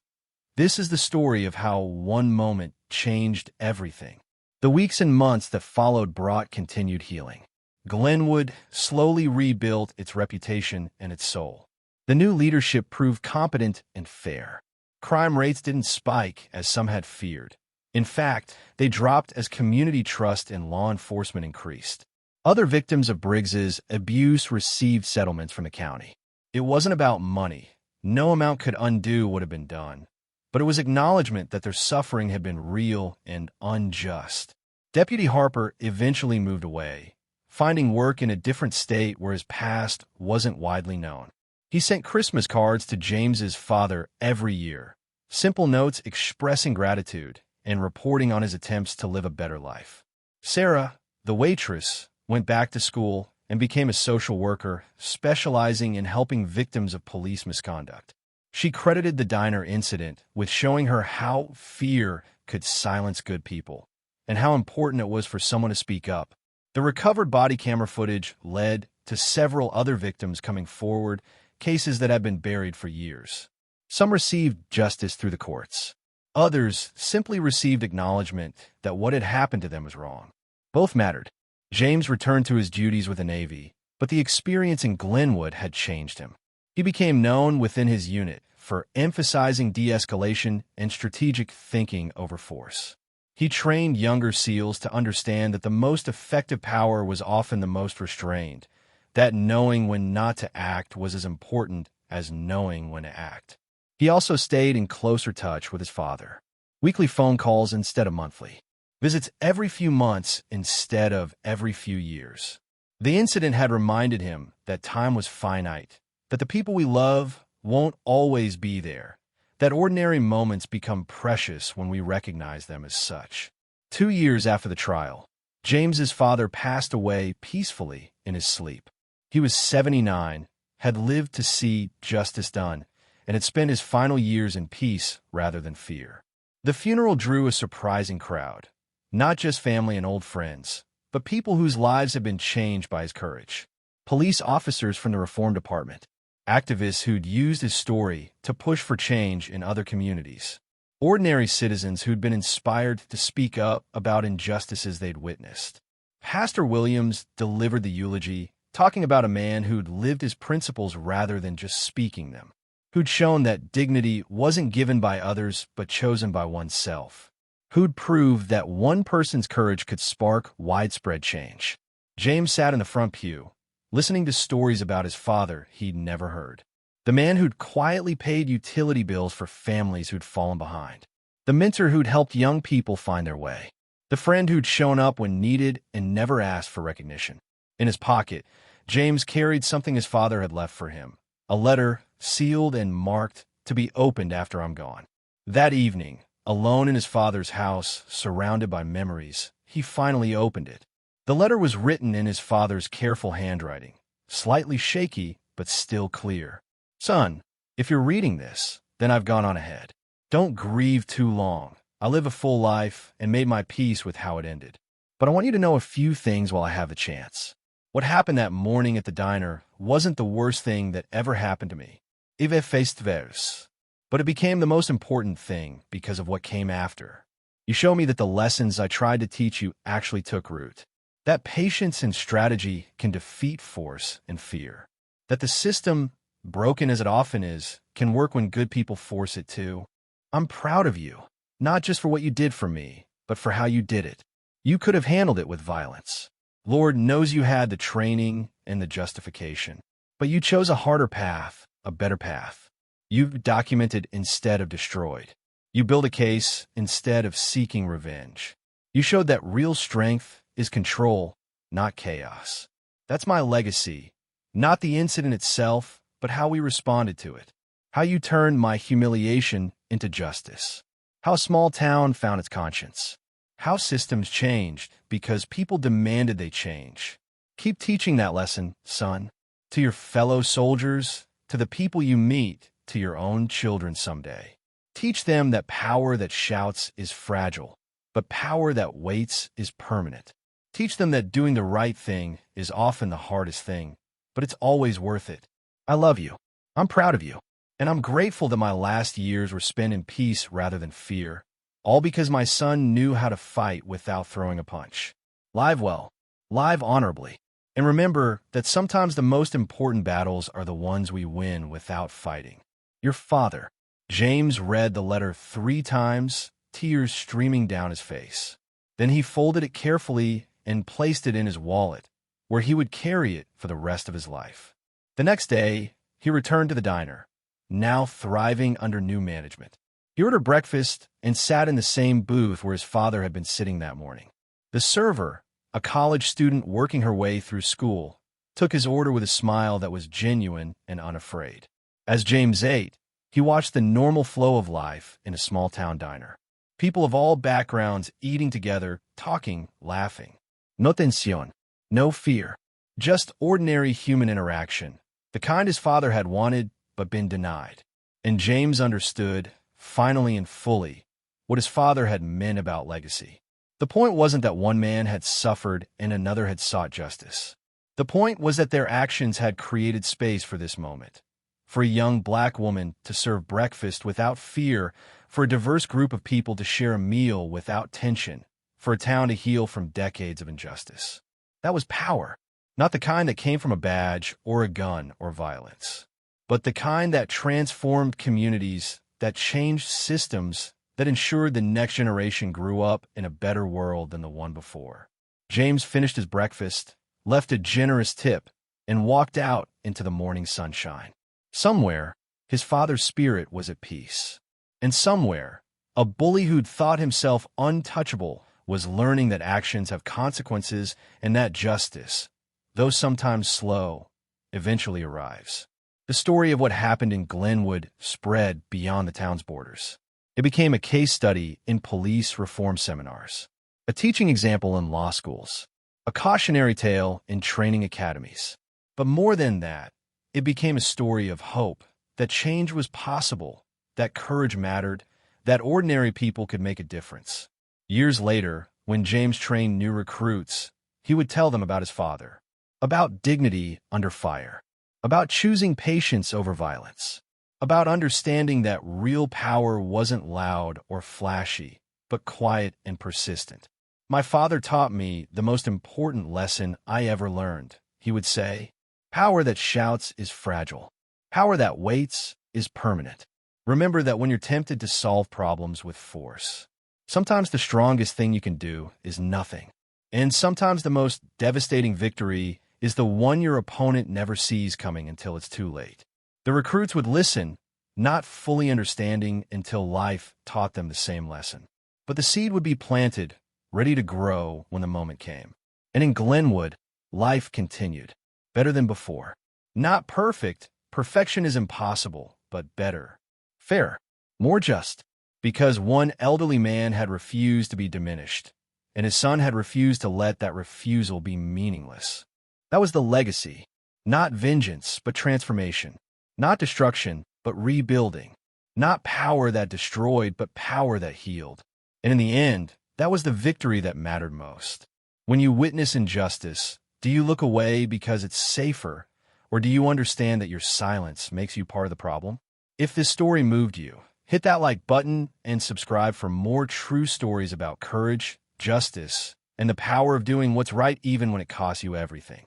[SPEAKER 1] "This is the story of how one moment changed everything." The weeks and months that followed brought continued healing. Glenwood slowly rebuilt its reputation and its soul. The new leadership proved competent and fair. Crime rates didn't spike as some had feared. In fact, they dropped as community trust in law enforcement increased. Other victims of Briggs's abuse received settlements from the county. It wasn't about money. No amount could undo what had been done. But it was acknowledgement that their suffering had been real and unjust. Deputy Harper eventually moved away, finding work in a different state where his past wasn't widely known. He sent Christmas cards to James's father every year, simple notes expressing gratitude and reporting on his attempts to live a better life. Sarah, the waitress, went back to school and became a social worker, specializing in helping victims of police misconduct. She credited the diner incident with showing her how fear could silence good people, and how important it was for someone to speak up. The recovered body camera footage led to several other victims coming forward, cases that had been buried for years. Some received justice through the courts. Others simply received acknowledgement that what had happened to them was wrong. Both mattered. James returned to his duties with the Navy, but the experience in Glenwood had changed him. He became known within his unit for emphasizing de-escalation and strategic thinking over force. He trained younger SEALs to understand that the most effective power was often the most restrained, that knowing when not to act was as important as knowing when to act. He also stayed in closer touch with his father. Weekly phone calls instead of monthly. Visits every few months instead of every few years. The incident had reminded him that time was finite, that the people we love won't always be there, that ordinary moments become precious when we recognize them as such. 2 years after the trial, James's father passed away peacefully in his sleep. He was 79, had lived to see justice done, and had spent his final years in peace rather than fear. The funeral drew a surprising crowd, not just family and old friends, but people whose lives had been changed by his courage. Police officers from the Reform Department, activists who'd used his story to push for change in other communities, ordinary citizens who'd been inspired to speak up about injustices they'd witnessed. Pastor Williams delivered the eulogy, talking about a man who'd lived his principles rather than just speaking them, who'd shown that dignity wasn't given by others but chosen by oneself, who'd proved that one person's courage could spark widespread change. James sat in the front pew, listening to stories about his father he'd never heard. The man who'd quietly paid utility bills for families who'd fallen behind. The mentor who'd helped young people find their way. The friend who'd shown up when needed and never asked for recognition. In his pocket, James carried something his father had left for him. A letter, sealed and marked to be opened after I'm gone. That evening, alone in his father's house, surrounded by memories, he finally opened it. The letter was written in his father's careful handwriting, slightly shaky, but still clear. Son, if you're reading this, then I've gone on ahead. Don't grieve too long. I live a full life and made my peace with how it ended. But I want you to know a few things while I have the chance. What happened that morning at the diner wasn't the worst thing that ever happened to me. Ive faced vers. But it became the most important thing because of what came after. You show me that the lessons I tried to teach you actually took root. That patience and strategy can defeat force and fear. That the system, broken as it often is, can work when good people force it to. I'm proud of you, not just for what you did for me, but for how you did it. You could have handled it with violence. Lord knows you had the training and the justification. But you chose a harder path, a better path. You've documented instead of destroyed. You built a case instead of seeking revenge. You showed that real strength is control, not chaos. That's my legacy, not the incident itself, but how we responded to it. How you turned my humiliation into justice. How a small town found its conscience. How systems changed because people demanded they change. Keep teaching that lesson, son, to your fellow soldiers, to the people you meet, to your own children someday. Teach them that power that shouts is fragile, but power that waits is permanent. Teach them that doing the right thing is often the hardest thing, but it's always worth it. I love you. I'm proud of you. And I'm grateful that my last years were spent in peace rather than fear, all because my son knew how to fight without throwing a punch. Live well, live honorably, and remember that sometimes the most important battles are the ones we win without fighting. Your father. James read the letter 3 times, tears streaming down his face. Then he folded it carefully and placed it in his wallet, where he would carry it for the rest of his life. The next day, he returned to the diner, now thriving under new management. He ordered breakfast and sat in the same booth where his father had been sitting that morning. The server, a college student working her way through school, took his order with a smile that was genuine and unafraid. As James ate, he watched the normal flow of life in a small-town diner. People of all backgrounds eating together, talking, laughing. No tensión, no fear, just ordinary human interaction, the kind his father had wanted but been denied. And James understood, finally and fully, what his father had meant about legacy. The point wasn't that one man had suffered and another had sought justice. The point was that their actions had created space for this moment. For a young black woman to serve breakfast without fear, for a diverse group of people to share a meal without tension, for a town to heal from decades of injustice. That was power, not the kind that came from a badge or a gun or violence, but the kind that transformed communities, that changed systems, that ensured the next generation grew up in a better world than the one before. James finished his breakfast, left a generous tip, and walked out into the morning sunshine. Somewhere, his father's spirit was at peace. And somewhere, a bully who'd thought himself untouchable was learning that actions have consequences and that justice, though sometimes slow, eventually arrives. The story of what happened in Glenwood spread beyond the town's borders. It became a case study in police reform seminars, a teaching example in law schools, a cautionary tale in training academies. But more than that, it became a story of hope, that change was possible, that courage mattered, that ordinary people could make a difference. Years later, when James trained new recruits, he would tell them about his father, about dignity under fire, about choosing patience over violence, about understanding that real power wasn't loud or flashy, but quiet and persistent. My father taught me the most important lesson I ever learned. He would say, power that shouts is fragile. Power that waits is permanent. Remember that when you're tempted to solve problems with force, sometimes the strongest thing you can do is nothing. And sometimes the most devastating victory is the one your opponent never sees coming until it's too late. The recruits would listen, not fully understanding until life taught them the same lesson. But the seed would be planted, ready to grow when the moment came. And in Glenwood, life continued, better than before. Not perfect. Perfection is impossible, but better. Fair. More just. Because one elderly man had refused to be diminished, and his son had refused to let that refusal be meaningless. That was the legacy. Not vengeance, but transformation. Not destruction, but rebuilding. Not power that destroyed, but power that healed. And in the end, that was the victory that mattered most. When you witness injustice, do you look away because it's safer, or do you understand that your silence makes you part of the problem? If this story moved you, hit that like button and subscribe for more true stories about courage, justice, and the power of doing what's right even when it costs you everything.